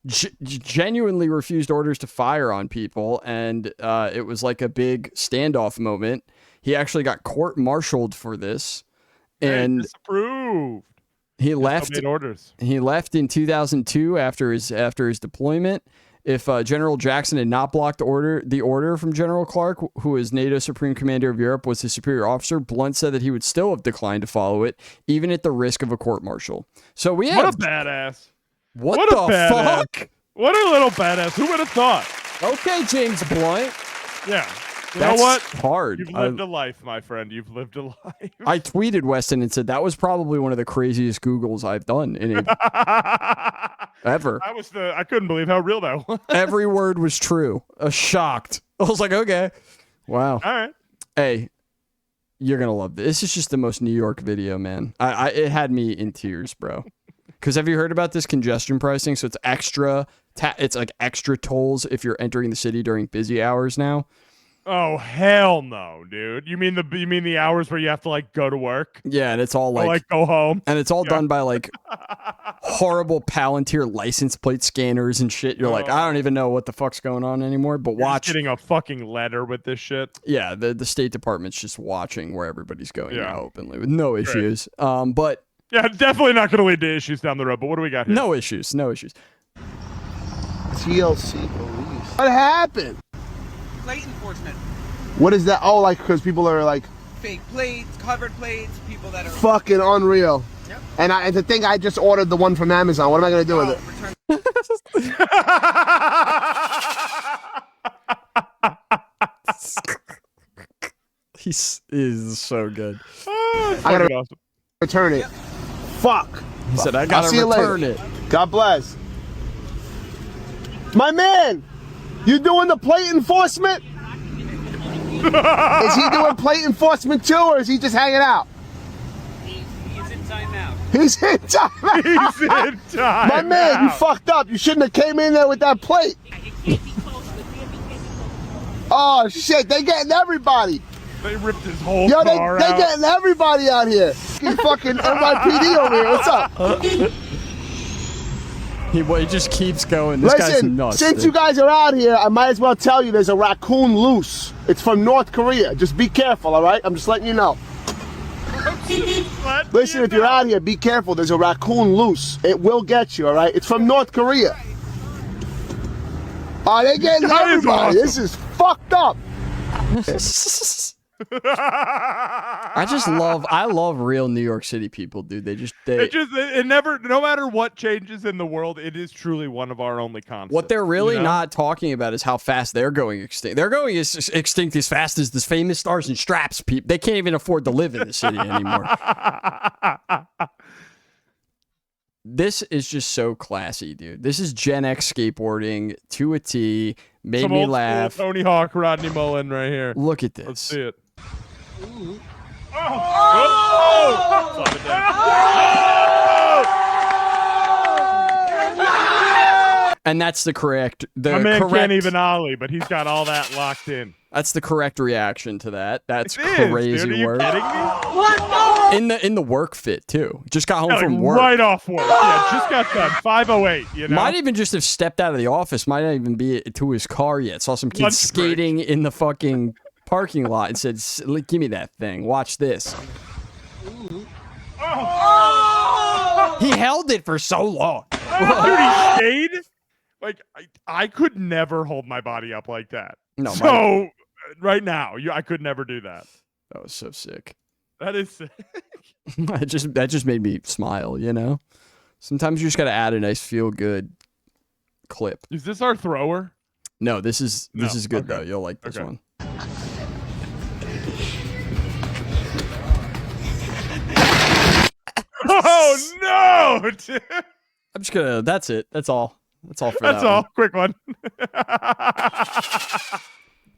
genuinely refused orders to fire on people. And it was like a big standoff moment. He actually got court-martialed for this. And disapproved. He left. Orders. He left in 2002 after his deployment. If General Jackson had not blocked the order from General Clark, who is NATO Supreme Commander of Europe, was his superior officer, Blunt said that he would still have declined to follow it, even at the risk of a court-martial. So what a badass. What the fuck? What a little badass. Who would have thought? Okay, James Blunt. Yeah. You That's know what? Hard. You've lived a life, my friend. You've lived a life. I tweeted Weston and said that was probably one of the craziest Googles I've done ever. I couldn't believe how real that was. Every word was true. Shocked. I was like, okay. Wow. All right. Hey, you're going to love this. This is just the most New York video, man. It had me in tears, bro. Because have you heard about this congestion pricing? So it's it's like extra tolls if you're entering the city during busy hours now. Oh hell no, dude! You mean the hours where you have to like go to work? Yeah, and it's all like go home, and it's all done by like horrible Palantir license plate scanners and shit. You're like, I don't even know what the fuck's going on anymore. But watch, getting a fucking letter with this shit. Yeah, the State Department's just watching where everybody's going now openly with no issues. But yeah, definitely not going to lead to issues down the road. But what do we got here? No issues. TLC police. What happened? Plate enforcement. What is that? Oh, like because people are like fake plates, covered plates, people that are fucking unreal. Yep. And to think I just ordered the one from Amazon. What am I gonna do with it? He's so good. I gotta return it. Yep. Fuck. He said I gotta return it. God bless. My man. You doing the plate enforcement? Is he doing plate enforcement too, or is he just hanging out? He's in timeout. He's in timeout. He's in timeout. My man, you fucked up. You shouldn't have came in there with that plate. Oh shit, they getting everybody. They ripped his whole car out. They getting everybody out here. Fucking NYPD over here. What's up? He just keeps going. This guy's nuts. Since you guys are out here, I might as well tell you there's a raccoon loose. It's from North Korea. Just be careful, all right? I'm just letting you know. Listen, if you're out here, be careful. There's a raccoon loose. It will get you, all right? It's from North Korea. Oh, they're getting everybody. Awesome. This is fucked up. I love real New York City people, dude. It never, no matter what changes in the world, it is truly one of our only constants. What they're really not talking about is how fast they're going extinct. They're going extinct as fast as the famous stars and straps people. They can't even afford to live in the city anymore. This is just so classy, dude. This is Gen X skateboarding to a T. Made me laugh. Tony Hawk, Rodney Mullen right here. Look at this. Let's see it. And that's the correct. My man can't even ollie, but he's got all that locked in. That's the correct reaction to that. That's It is, crazy dude. Are you work. kidding me? In the work fit too. Just got home Yeah, from like work. right off work. Yeah, just got done. 5:08. You know. Might even just have stepped out of the office. Might not even be to his car yet. Saw some kids Lunch skating in the fucking parking lot and said, "Give me that thing. Watch this." He held it for so long. Dude, he stayed. Like I could never hold my body up like that. No. So right now, I could never do that. That was so sick. That is sick. that just made me smile. You know. Sometimes you just gotta add a nice feel good clip. Is this our thrower? No, this is good Okay. though. You'll like this Okay. one. Oh no! Dude. I'm just gonna. That's it. That's all. That's all for That's that all. one. Quick one.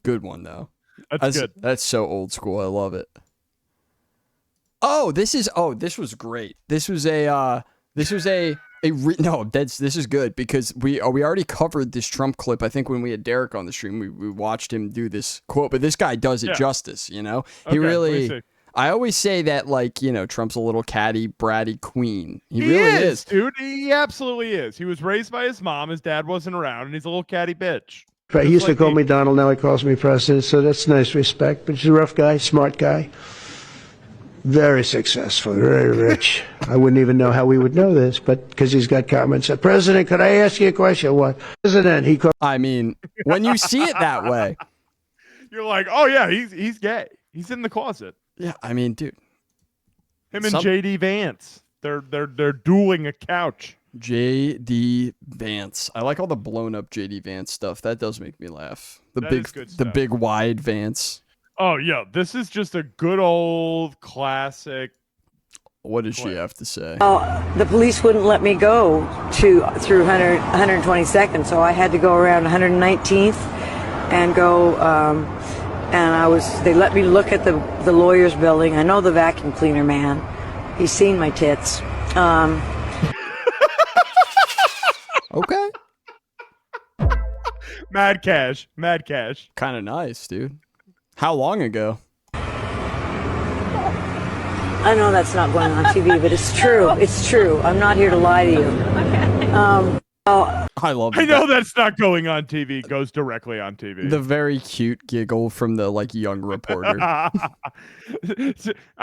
Good one though. That's good. That's so old school. I love it. Oh, this was great. This was no, this is good because we already covered this Trump clip. I think when we had Derek on the stream, we watched him do this quote, but this guy does it justice. You know, Okay, he let me really. see. I always say that, like, you know, Trump's a little catty, bratty queen. He really is, dude. He absolutely is. He was raised by his mom. His dad wasn't around, and he's a little catty bitch. He used to call me Donald, now he calls me President, so that's nice respect. But he's a rough guy, smart guy. Very successful, very rich. I wouldn't even know how we would know this, but because he's got comments. Said, President, could I ask you a question? What? President, he called. I mean, when you see it that way, You're like, oh yeah, he's gay. He's in the closet. yeah, I mean, dude. Him and JD Vance. They're dueling a couch. JD Vance. I like all the blown up JD Vance stuff. That does make me laugh. That is good The stuff. big wide Vance. Oh yeah, this is just a good old classic. What does she have to say? The police wouldn't let me go through 122nd, so I had to go around 119th and go. They let me look at the lawyer's building. I know the vacuum cleaner man. He's seen my tits. Okay. Mad cash. Kind of nice, dude. How long ago? I know that's not going on TV, but it's true. It's true. I'm not here to lie to you. I love I know that's not going on TV. Goes directly on TV. the very cute giggle from the like young reporter. I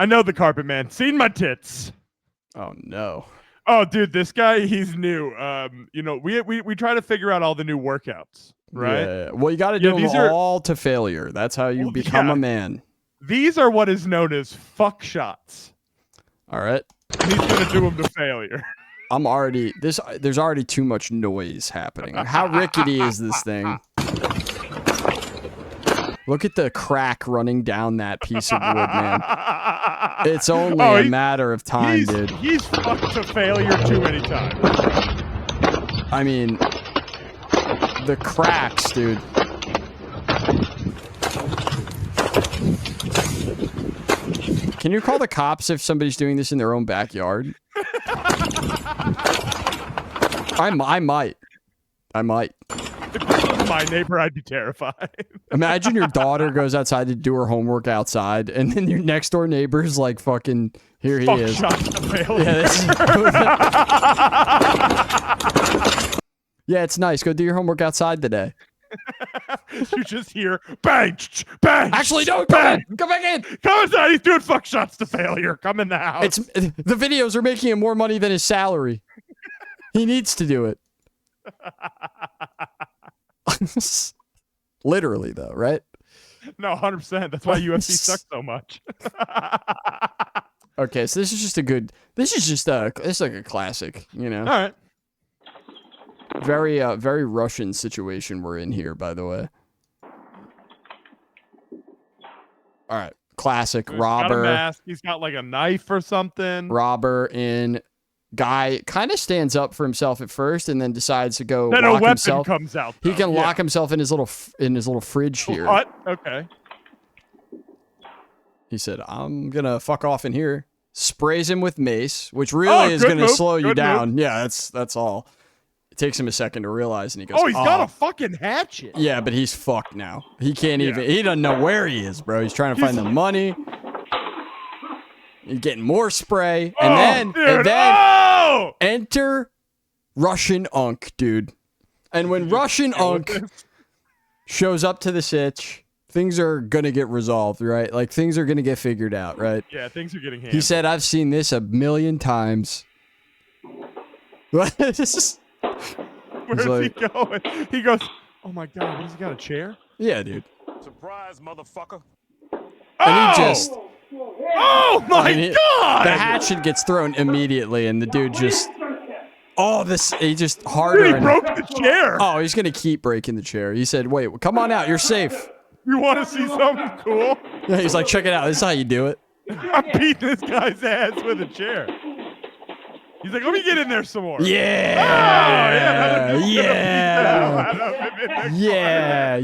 know the carpet man. Seen my tits. Oh no. Oh, dude, this guy, he's new. You know, we try to figure out all the new workouts, right? Yeah. Well, you got to do them these are- all to failure. That's how you become a man. These are what is known as fuck shots. All right. He's gonna do them to failure. There's already too much noise happening. How rickety is this thing? Look at the crack running down that piece of wood, man. It's only a matter of time, dude. He's fucked to failure too many times. I mean, the cracks, dude. Can you call the cops if somebody's doing this in their own backyard? I might. If this was my neighbor, I'd be terrified. Imagine your daughter goes outside to do her homework outside, and then your next door neighbor's like, "Fucking here he Fuck is." shots to failure. Yeah, it's nice. Go do your homework outside today. You just hear bang, bang. Actually, no, bang. come back in. Come inside. He's doing fuck shots to failure. Come in the house. The videos are making him more money than his salary. He needs to do it. Literally, though, right? No, 100%. That's why UFC sucks so much. Okay, so this is like a classic, you know. All right. Very Russian situation we're in here, by the way. All right, classic robber. Got a mask. He's got like a knife or something. Robber in. Guy kind of stands up for himself at first, and then decides to go. Then a lock weapon himself. comes out. He though. can lock himself in his little fridge here. What? Okay. He said, "I'm gonna fuck off in here." Sprays him with mace, which really is good gonna move, slow you good down. move. Yeah, that's all. It takes him a second to realize, and he goes, Oh, he's got a fucking hatchet. Yeah, but he's fucked now. He can't even. He doesn't know where he is, bro. He's trying to find the money. He's getting more spray, and then enter Russian Unk, dude. And when Russian Unk shows up to the sitch, things are gonna get resolved, right? Like things are gonna get figured out, right? Yeah, things are getting handled. He said, "I've seen this a million times." Where's he going? He goes, "Oh my god, what has he got? A chair?" Yeah, dude. Surprise, motherfucker. And he just. Oh my god! The hatchet gets thrown immediately, and the dude just. Oh, he just harder. Dude, he broke the chair. Oh, he's gonna keep breaking the chair. He said, "Wait, come on out. You're safe." You want to see something cool? Yeah, he's like, "Check it out. This is how you do it." I'm beating this guy's ass with a chair. He's like, "Let me get in there some more." Yeah. Yeah.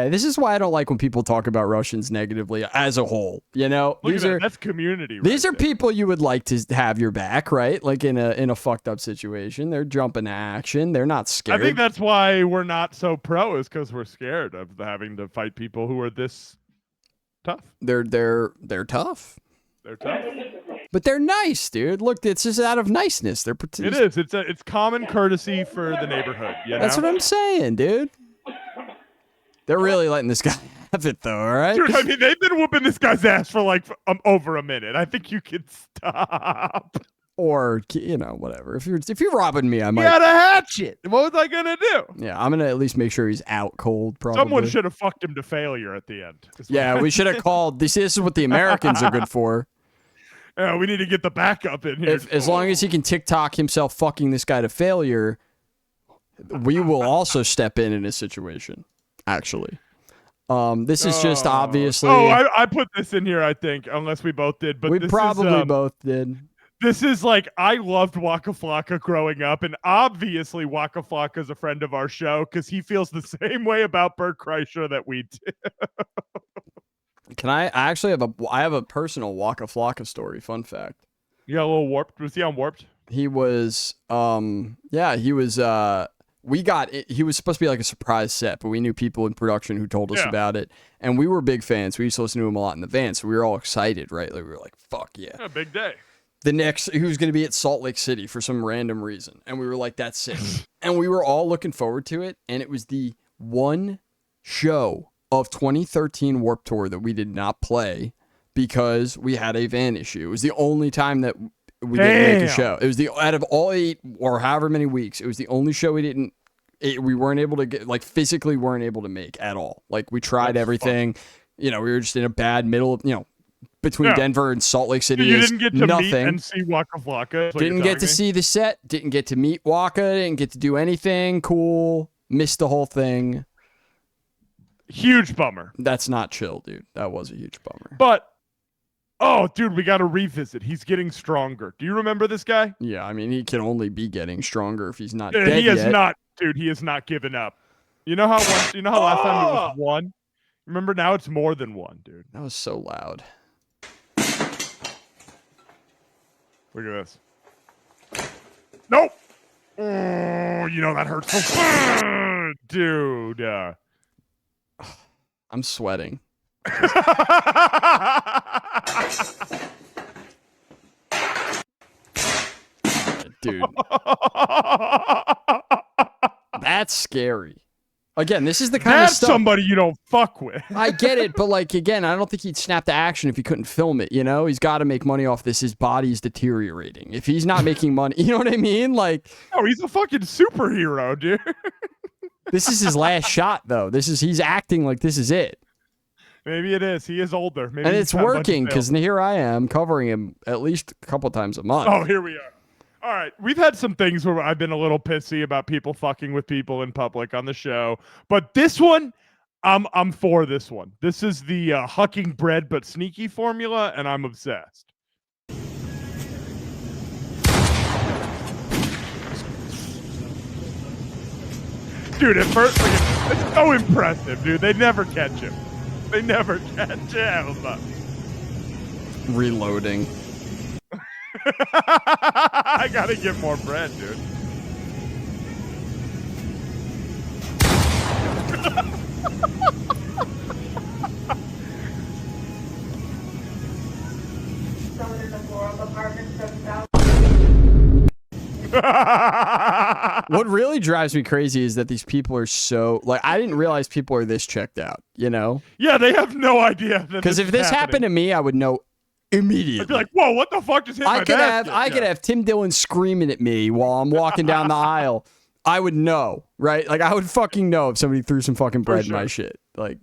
This is why I don't like when people talk about Russians negatively as a whole. You know, That's community. These are people you would like to have your back, right? Like in a fucked up situation, they're jumping to action. They're not scared. I think that's why we're not so pro, is because we're scared of having to fight people who are this tough. They're tough. They're tough. But they're nice, dude. Look, it's just out of niceness. It is. It's common courtesy for the neighborhood. You know? That's what I'm saying, dude. They're really letting this guy have it, though. All right, dude. I mean, they've been whooping this guy's ass for like over a minute. I think you could stop. Or whatever. If you're robbing me, I might. He had a hatchet. What was I gonna do? Yeah, I'm gonna at least make sure he's out cold. Probably. Someone should have fucked him to failure at the end. Yeah, we should have called. This is what the Americans are good for. Yeah, we need to get the backup in here. As long as he can TikTok himself fucking this guy to failure, we will also step in a situation. Actually, this is just obviously. Oh, I put this in here. I think, unless we both did, but we this probably is, both did. This is like, I loved Waka Flocka growing up, and obviously Waka Flocka is a friend of our show because he feels the same way about Bert Kreischer that we do. Can I actually have a personal Waka Flocka story? Fun fact. You got a little Warped. Was he on Warped? He was. He was. He was supposed to be like a surprise set, but we knew people in production who told us about it, and we were big fans. We used to listen to him a lot in the van, so we were all excited, right? Like we were like, "Fuck yeah!" Big day. He was going to be at Salt Lake City for some random reason, and we were like, "That's sick," and we were all looking forward to it. And it was the one show of 2013 Warped Tour that we did not play because we had a van issue. It was the only time that we didn't make a show. It was out of all 8 or however many weeks, it was the only show we weren't able to get, like physically weren't able to make at all. Like we tried everything, we were just in a bad middle of, between Denver and Salt Lake City. You didn't get to nothing. meet and see Waka Flocka. Didn't get to see the set. Didn't get to meet Waka. Didn't get to do anything cool. Missed the whole thing. Huge bummer. That's not chill, dude. That was a huge bummer. But, dude, we got to revisit. He's getting stronger. Do you remember this guy? Yeah, I mean, he can only be getting stronger if he's not dead He has yet. not, dude. He has not given up. You know how last time it was 1? Remember, now it's more than 1, dude. That was so loud. Look at this. Nope. Oh, that hurts so bad, dude. I'm sweating. Dude. That's scary. Again, this is the kind of That's stuff. somebody you don't fuck with. I get it, but again, I don't think he'd snap to action if he couldn't film it, He's got to make money off this. His body's deteriorating. If he's not making money, you know what I mean? Oh, he's a fucking superhero, dude. This is his last shot, though. He's acting like this is it. Maybe it is. He is older. Maybe and it's working because here I am covering him at least a couple times a month. Oh, here we are. All right, we've had some things where I've been a little pissy about people fucking with people in public on the show, but this one, I'm for this one. This is the hucking bread but sneaky formula, and I'm obsessed. Dude, at first, it's so impressive, dude. They never catch him. They never catch him. Reloading. I gotta get more bread, dude. What really drives me crazy is that these people are so like I didn't realize people are this checked out, you know? Yeah, they have no idea. Because if this happened to me, I would know immediately. I'd be like, "Whoa, what the fuck just hit my basket?" I could have Tim Dillon screaming at me while I'm walking down the aisle. I would know, right? Like I would fucking know if somebody threw some fucking bread in my shit. Like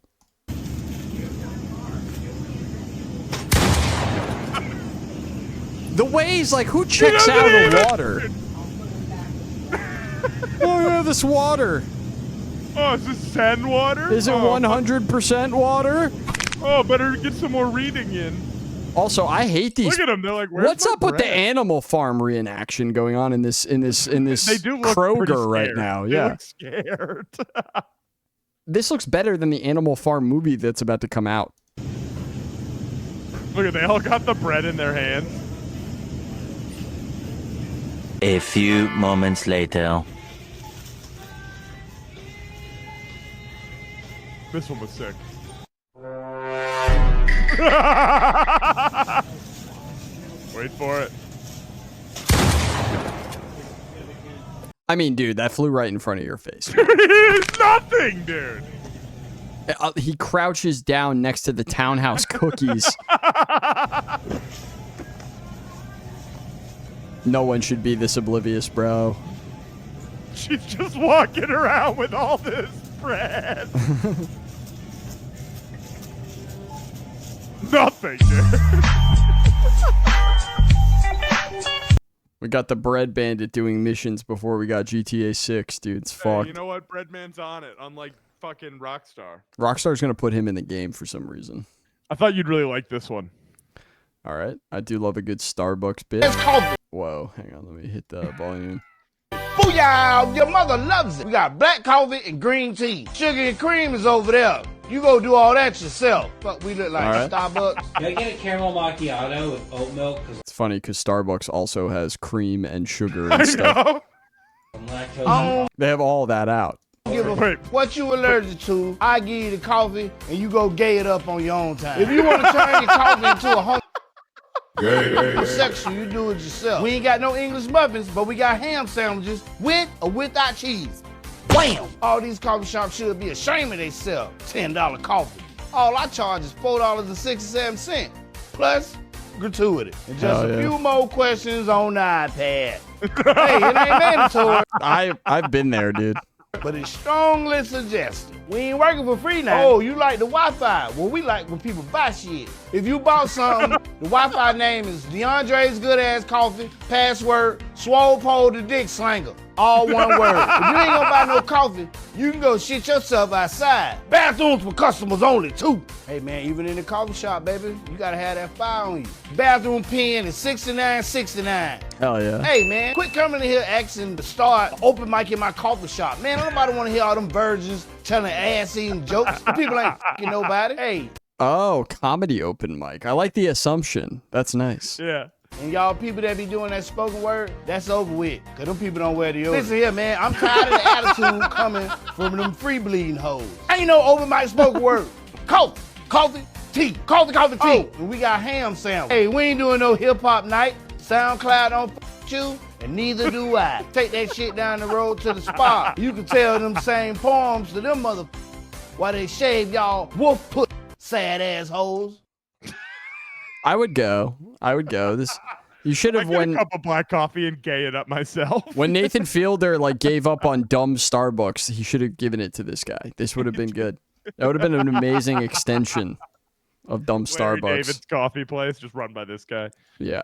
the ways, like who checks out of the water? Oh yeah, this water. Oh, is this sand water? Is it 100% water? Oh, better get some more reading in. Also, I hate these. Look at them. They're like, "Where's what's my up with the bread?" Animal Farm reenaction going on in this They do look pretty Kroger right scared. now? They Yeah, look scared. this looks better than the Animal Farm movie that's about to come out. Look at they all got the bread in their hands. A few moments later. This one was sick. Wait for it. I mean, dude, that flew right in front of your face. It's nothing, dude. He crouches down next to the townhouse cookies. No one should be this oblivious, bro. She's just walking around with all this bread. Nothing, dude. We got the Bread Bandit doing missions before we got GTA 6, dude. It's Hey, fucked. you know what? Breadman's on it, unlike fucking Rockstar. Rockstar's gonna put him in the game for some reason. I thought you'd really like this one. All right, I do love a good Starbucks bit. It's coffee. Whoa, hang on, let me hit the volume. Booyah! Your mother loves it. We got black coffee and green tea. Sugar and cream is over there. You go do all that yourself. Fuck, we look like All right. Starbucks. Can I get a caramel macchiato with oat milk? It's funny because Starbucks also has cream and sugar and stuff. I'm lactose. They have all that out. Give a what you allergic to, I give you the coffee and you go gay it up on your own time. If you want to turn your coffee into a homosexual, you do it yourself. We ain't got no English muffins, but we got ham sandwiches with or without cheese. Wham! All these coffee shops should be ashamed of themselves. $10 coffee. All I charge is $4.67 plus gratuity. And just Hell a yeah. few more questions on the iPad. Hey, it ain't mandatory. I've been there, dude. But it's strongly suggested. We ain't working for free now. Oh, you like the Wi-Fi? Well, we like when people buy shit. If you bought something, the Wi-Fi name is DeAndre's Good Ass Coffee, password, Swole Pole the Dick Slanger. All one word. If you ain't gonna buy no coffee, you can go shit yourself outside. Bathrooms for customers only, too. Hey, man, even in the coffee shop, baby, you gotta have that fire on you. Bathroom pen is $69.69. Hell yeah. Hey, man, quit coming in here asking to start open mic in my coffee shop. Man, nobody want to hear all them virgins telling ass-eating jokes. People ain't fucking nobody. Hey. Oh, comedy open mic. I like the assumption. That's nice. Yeah. And y'all people that be doing that spoken word, that's over with. Because them people don't wear deodorant. Listen here, man, I'm tired of the attitude coming from them free bleeding hoes. Ain't no open mic spoken word. Coffee, coffee, tea. Coffee, coffee, tea. Oh, and we got ham sandwich. Hey, we ain't doing no hip-hop night. SoundCloud don't f you, and neither do I. Take that shit down the road to the spa. You can tell them same poems to them motherfuckers while they shave y'all wolf put sad assholes. I would go. This you should have a cup of black coffee and gay it up myself. When Nathan Fielder like gave up on dumb Starbucks, he should have given it to this guy. This would have been good. That would have been an amazing extension of dumb Larry Starbucks. David's coffee place, just run by this guy. Yeah,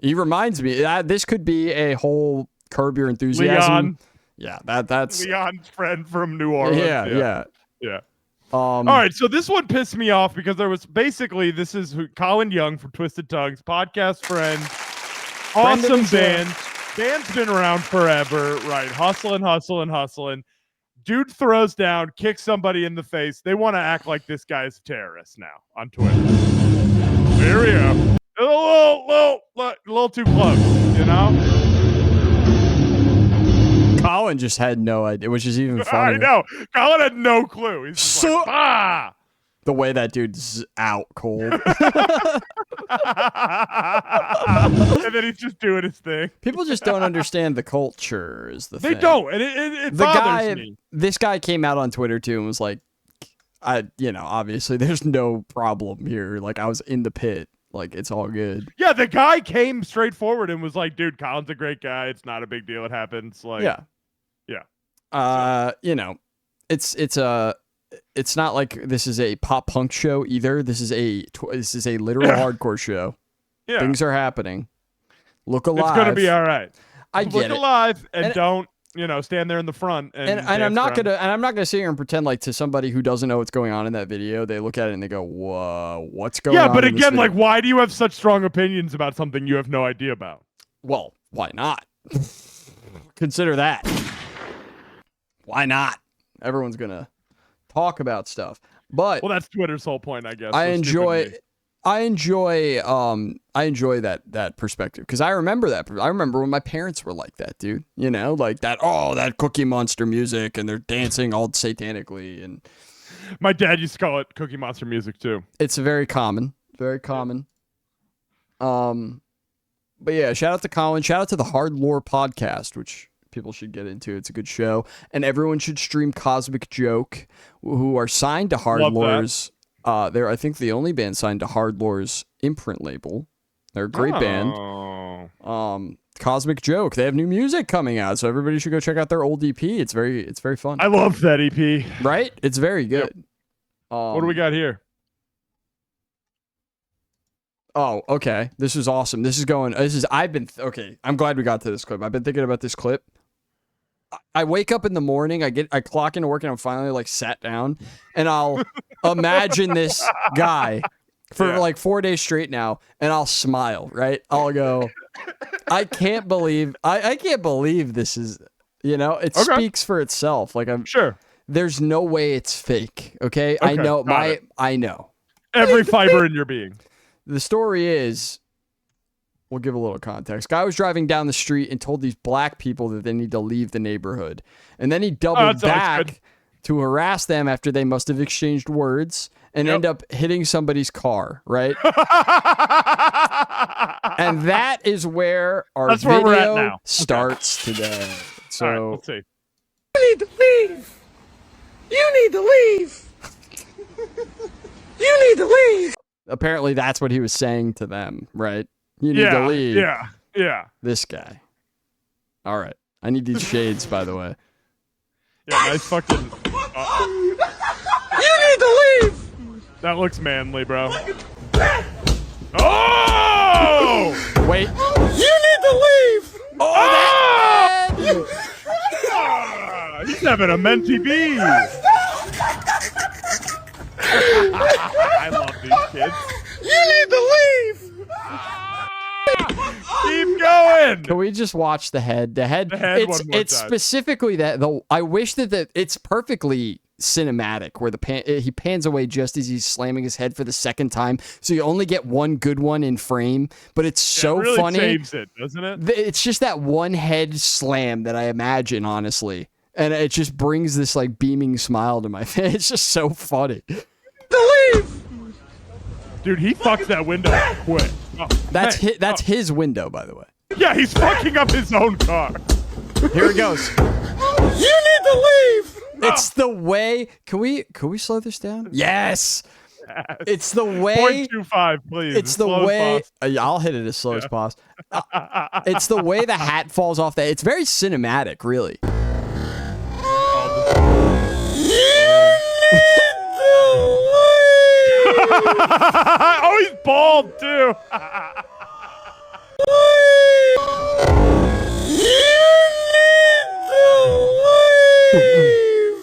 he reminds me. This could be a whole Curb Your Enthusiasm. Leon. Yeah, that's Leon's friend from New Orleans. Yeah. All right, so this one pissed me off because there was basically this is Colin Young from Twisted Tongues, podcast friend, awesome band. Band's been around forever, right? Hustling. Dude throws down, kicks somebody in the face. They want to act like this guy's a terrorist now on Twitter. Here we go. A little too close, you know? Colin just had no idea, which is even funnier. I know. Colin had no clue. He's just like, ah! The way that dude's out cold. And then he's just doing his thing. People just don't understand the culture is the thing. They don't. And it bothers me. This guy came out on Twitter too and was like, obviously there's no problem here. Like, I was in the pit. Like, it's all good. Yeah, the guy came straight forward and was like, dude, Colin's a great guy. It's not a big deal. It happens. Like, yeah. It's not like this is a pop punk show either. This is a literal hardcore show. Yeah. Things are happening. Look alive. It's gonna be all right. I get Look it. alive and don't, stand there in the front and I'm not gonna sit here and pretend like to somebody who doesn't know what's going on in that video, they look at it and they go, whoa, what's going on? Yeah, but again, like, why do you have such strong opinions about something you have no idea about? Well, why not? Consider that. Why not? Everyone's gonna talk about stuff. But that's Twitter's whole point, I guess. I enjoy that perspective because I remember that. I remember when my parents were like that, dude. Like that. Oh, that Cookie Monster music, and they're dancing all satanically. And my dad used to call it Cookie Monster music too. It's very common. Very common. But yeah, shout out to Colin. Shout out to the Hard Lore podcast, which people should get into. It's a good show, and everyone should stream Cosmic Joke, who are signed to Hard Lore's. They're, I think, the only band signed to Hard Lore's imprint label. They're a great band. Cosmic Joke. They have new music coming out, so everybody should go check out their old EP. It's very fun. I love that EP. Right? It's very good. Yep. What do we got here? Oh, okay. This is awesome. I'm glad we got to this clip. I've been thinking about this clip. I wake up in the morning, I clock into work, and I'm finally like sat down, and I'll imagine this guy for like 4 days straight now, and I'll smile, right? I'll go, I can't believe this is, it speaks for itself. Like, I'm sure there's no way it's fake. Okay. I know I know every fiber in your being. The story is, we'll give a little context. Guy was driving down the street and told these black people that they need to leave the neighborhood. And then he doubled back to harass them after they must have exchanged words and end up hitting somebody's car, right? And that is where our video starts today. So right, let's see. You need to leave. You need to leave. You need to leave. Apparently that's what he was saying to them, right? You need to leave. Yeah. This guy. All right. I need these shades, by the way. Yeah, nice fucking... You need to leave! That looks manly, bro. Oh! Wait. You need to leave! Oh! He's having a mentee bee. I love these kids. You need to leave! Keep going. Can we just watch the head? The head. It's specifically that. I wish that it's perfectly cinematic, where he pans away just as he's slamming his head for the second time, so you only get one good one in frame. But it's so it really funny. Saves it, doesn't it? It's just that one head slam that I imagine, honestly, and it just brings this like beaming smile to my face. It's just so funny. Leave. Dude, he fucked that window quick. Oh, that's his window, by the way. Yeah, he's fucking up his own car. Here it goes. You need to leave. It's the way. Can we slow this down? Yes. It's the way. 0.25, please. It's the way. I'll hit it as slow as possible. It's the way the hat falls off. It's very cinematic, really. Oh, he's bald too.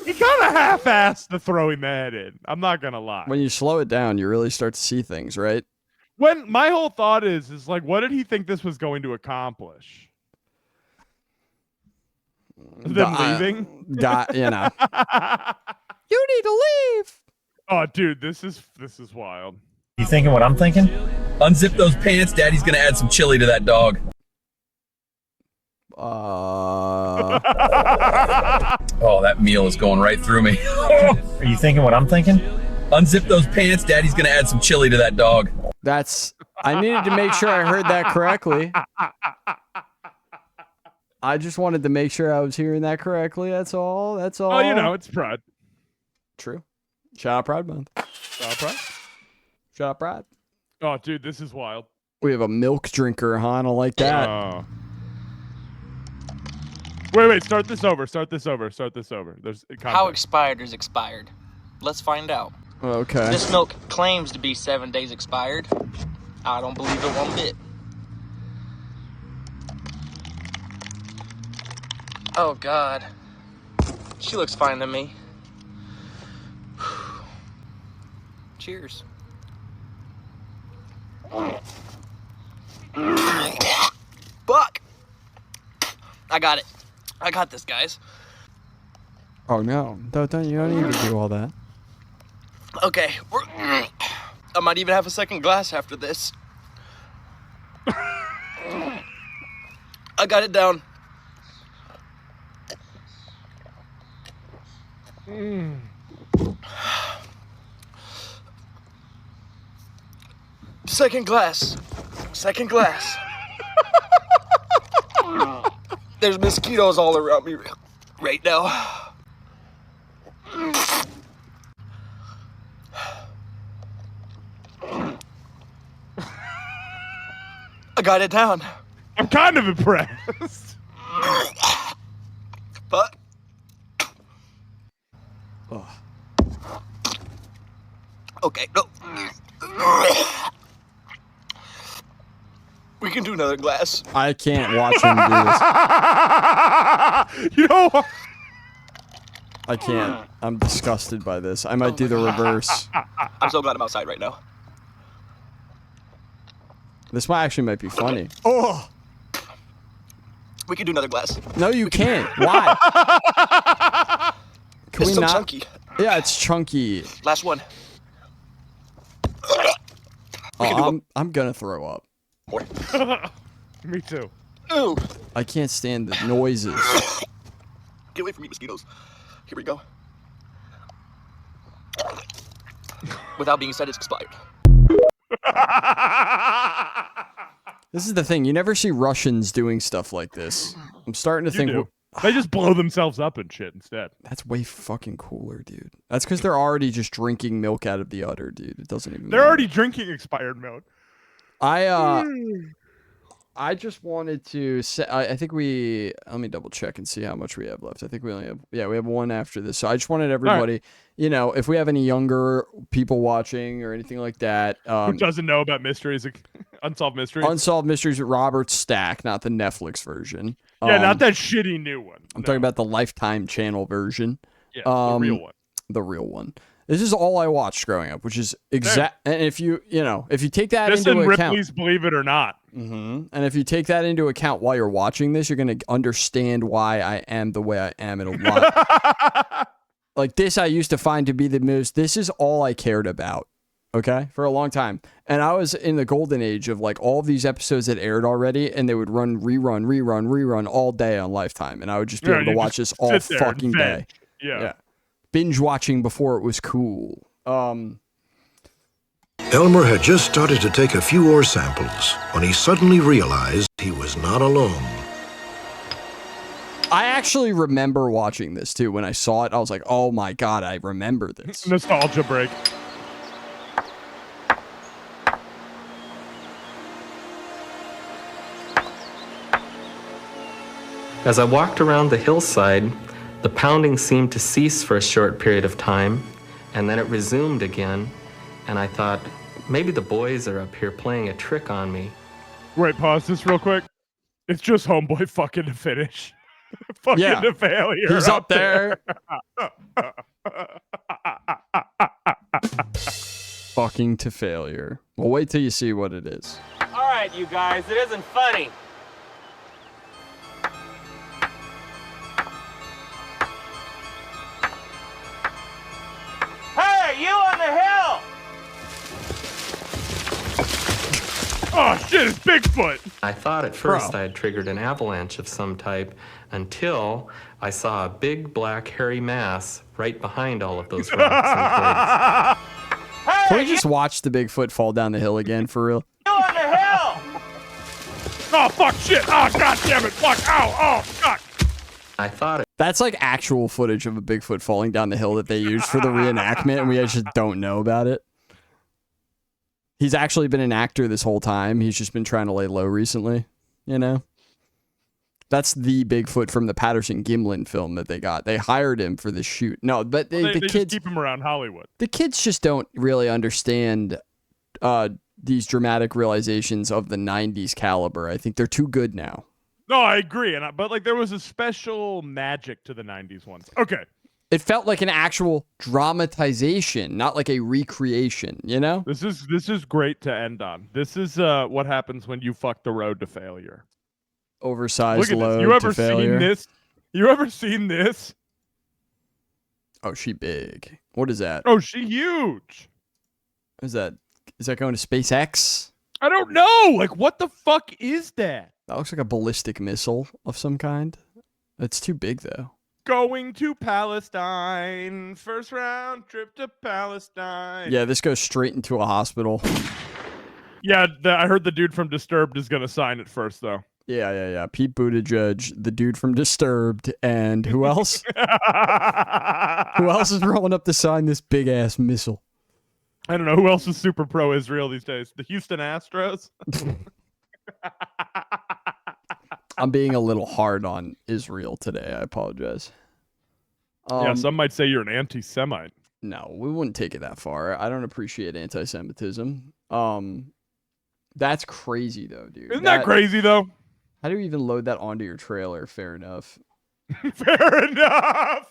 He kind of half-assed the throwing the head in. I'm not gonna lie. When you slow it down, you really start to see things, right? When my whole thought is like, what did he think this was going to accomplish? Them leaving? You know. You need to leave. Oh, dude, this is wild. You thinking what I'm thinking? Unzip those pants. Daddy's gonna add some chili to that dog. Oh, that meal is going right through me. Are you thinking what I'm thinking? Unzip those pants. Daddy's gonna add some chili to that dog. I needed to make sure I heard that correctly. I just wanted to make sure I was hearing that correctly. That's all. That's all. Oh, you know, it's Pride. True. Shout out Pride Month. Shout out Pride. Shout out Pride. Oh, dude, this is wild. We have a milk drinker, huh? I don't like that. Wait, start this over. There's How expired is expired? Let's find out. Okay. This milk claims to be 7 days expired. I don't believe it one bit. Oh, God. She looks fine to me. Cheers. Fuck! I got it. I got this, guys. Oh no! You don't need to do all that. Okay, I might even have a second glass after this. I got it down. Second glass. There's mosquitoes all around me right now. I got it down. I'm kind of impressed. But okay, no. We can do another glass. I can't watch him do this. You know what? I can't. I'm disgusted by this. I might do the reverse. I'm so glad I'm outside right now. This might be funny. Oh! We can do another glass. No, you can't. Why? Can It's we so not? chunky. Yeah, it's chunky. Last one. I'm gonna throw up. Me too. Ooh. I can't stand the noises. Get away from me, mosquitoes. Here we go. Without being said, it's expired. This is the thing. You never see Russians doing stuff like this. I'm starting to think they just blow themselves up and shit instead. That's way fucking cooler, dude. That's because they're already just drinking milk out of the udder, dude. It doesn't even. They're already drinking expired milk. I just wanted to say, I think let me double check and see how much we have left. I think we only have, we have one after this. So I just wanted everybody, if we have any younger people watching or anything like that. Who doesn't know about mysteries, Unsolved Mysteries? Unsolved Mysteries with Robert Stack, not the Netflix version. Yeah, not that shitty new one. I'm talking about the Lifetime channel version. Yeah, the real one. The real one. This is all I watched growing up, which is exact. And if you take that into account, Ripley's Believe It or Not. Mm-hmm. And if you take that into account while you're watching this, you're going to understand why I am the way I am in a lot. Like this, I used to find to be the most. This is all I cared about. Okay, for a long time, and I was in the golden age of like all of these episodes that aired already, and they would rerun all day on Lifetime, and I would just be able to watch this all fucking day. Yeah. Binge watching before it was cool. Elmer had just started to take a few ore samples when he suddenly realized he was not alone. I actually remember watching this too. When I saw it, I was like, oh my God, I remember this. Nostalgia break. As I walked around the hillside, the pounding seemed to cease for a short period of time, and then it resumed again, and I thought, maybe the boys are up here playing a trick on me. Wait, pause this real quick. It's just homeboy fucking to finish. Fucking to failure. He's up there. Fucking to failure. Well, wait till you see what it is. All right, you guys, it isn't funny. Hey, you on the hill! Oh, shit, it's Bigfoot. I thought at first I had triggered an avalanche of some type until I saw a big black hairy mass right behind all of those rocks and twigs. Can we just watch the Bigfoot fall down the hill again for real? On the hill! Oh, fuck, shit. Oh, god damn it. Fuck. Ow. Oh, fuck. I thought That's like actual footage of a Bigfoot falling down the hill that they used for the reenactment, and we just don't know about it. He's actually been an actor this whole time. He's just been trying to lay low recently, you know? That's the Bigfoot from the Patterson Gimlin film that they got. They hired him for this shoot. No, but They the just kids keep him around Hollywood. the kids just don't really understand these dramatic realizations of the 90s caliber. I think they're too good now. No, I agree. But like there was a special magic to the 90s ones. Okay. It felt like an actual dramatization, not like a recreation, you know? This is great to end on. This is what happens when you fuck the road to failure. Oversized Look at load this. You ever to failure. seen this? You ever seen this? Oh, she big. What is that? Oh, she huge. Is that going to SpaceX? I don't know. Like, what the fuck is that? That looks like a ballistic missile of some kind. It's too big, though. Going to Palestine. First round trip to Palestine. Yeah, this goes straight into a hospital. Yeah, I heard the dude from Disturbed is going to sign it first, though. Yeah. Pete Buttigieg, the dude from Disturbed, and who else? Who else is rolling up to sign this big-ass missile? I don't know. Who else is super pro-Israel these days? The Houston Astros? I'm being a little hard on Israel today. I apologize. Yeah, some might say you're an anti-Semite. No, we wouldn't take it that far. I don't appreciate anti-Semitism. That's crazy, though, dude. Isn't that crazy, though? How do you even load that onto your trailer? Fair enough. Fair enough.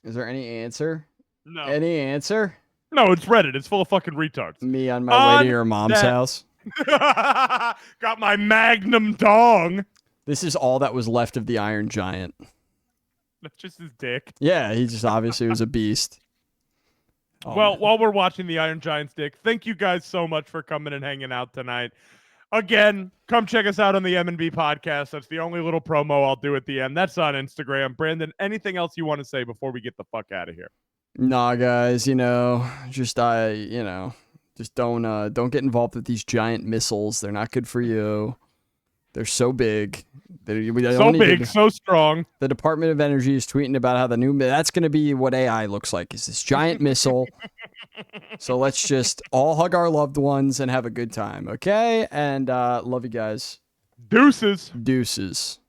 Is there any answer? No. Any answer? No, it's Reddit. It's full of fucking retards. Me on my way to your mom's house. Got my Magnum dong. This is all that was left of the Iron Giant. That's just his dick. Yeah, he just obviously was a beast. Oh, well, man. while we're watching the Iron Giant's dick, thank you guys so much for coming and hanging out tonight. Again, come check us out on the M&B podcast. That's the only little promo I'll do at the end. That's on Instagram. Brandon, anything else you want to say before we get the fuck out of here? Nah, guys, just don't get involved with these giant missiles. They're not good for you. They're so big. So strong. The Department of Energy is tweeting about how that's going to be what AI looks like, is this giant missile. So let's just all hug our loved ones and have a good time, okay? And love you guys. Deuces. Deuces.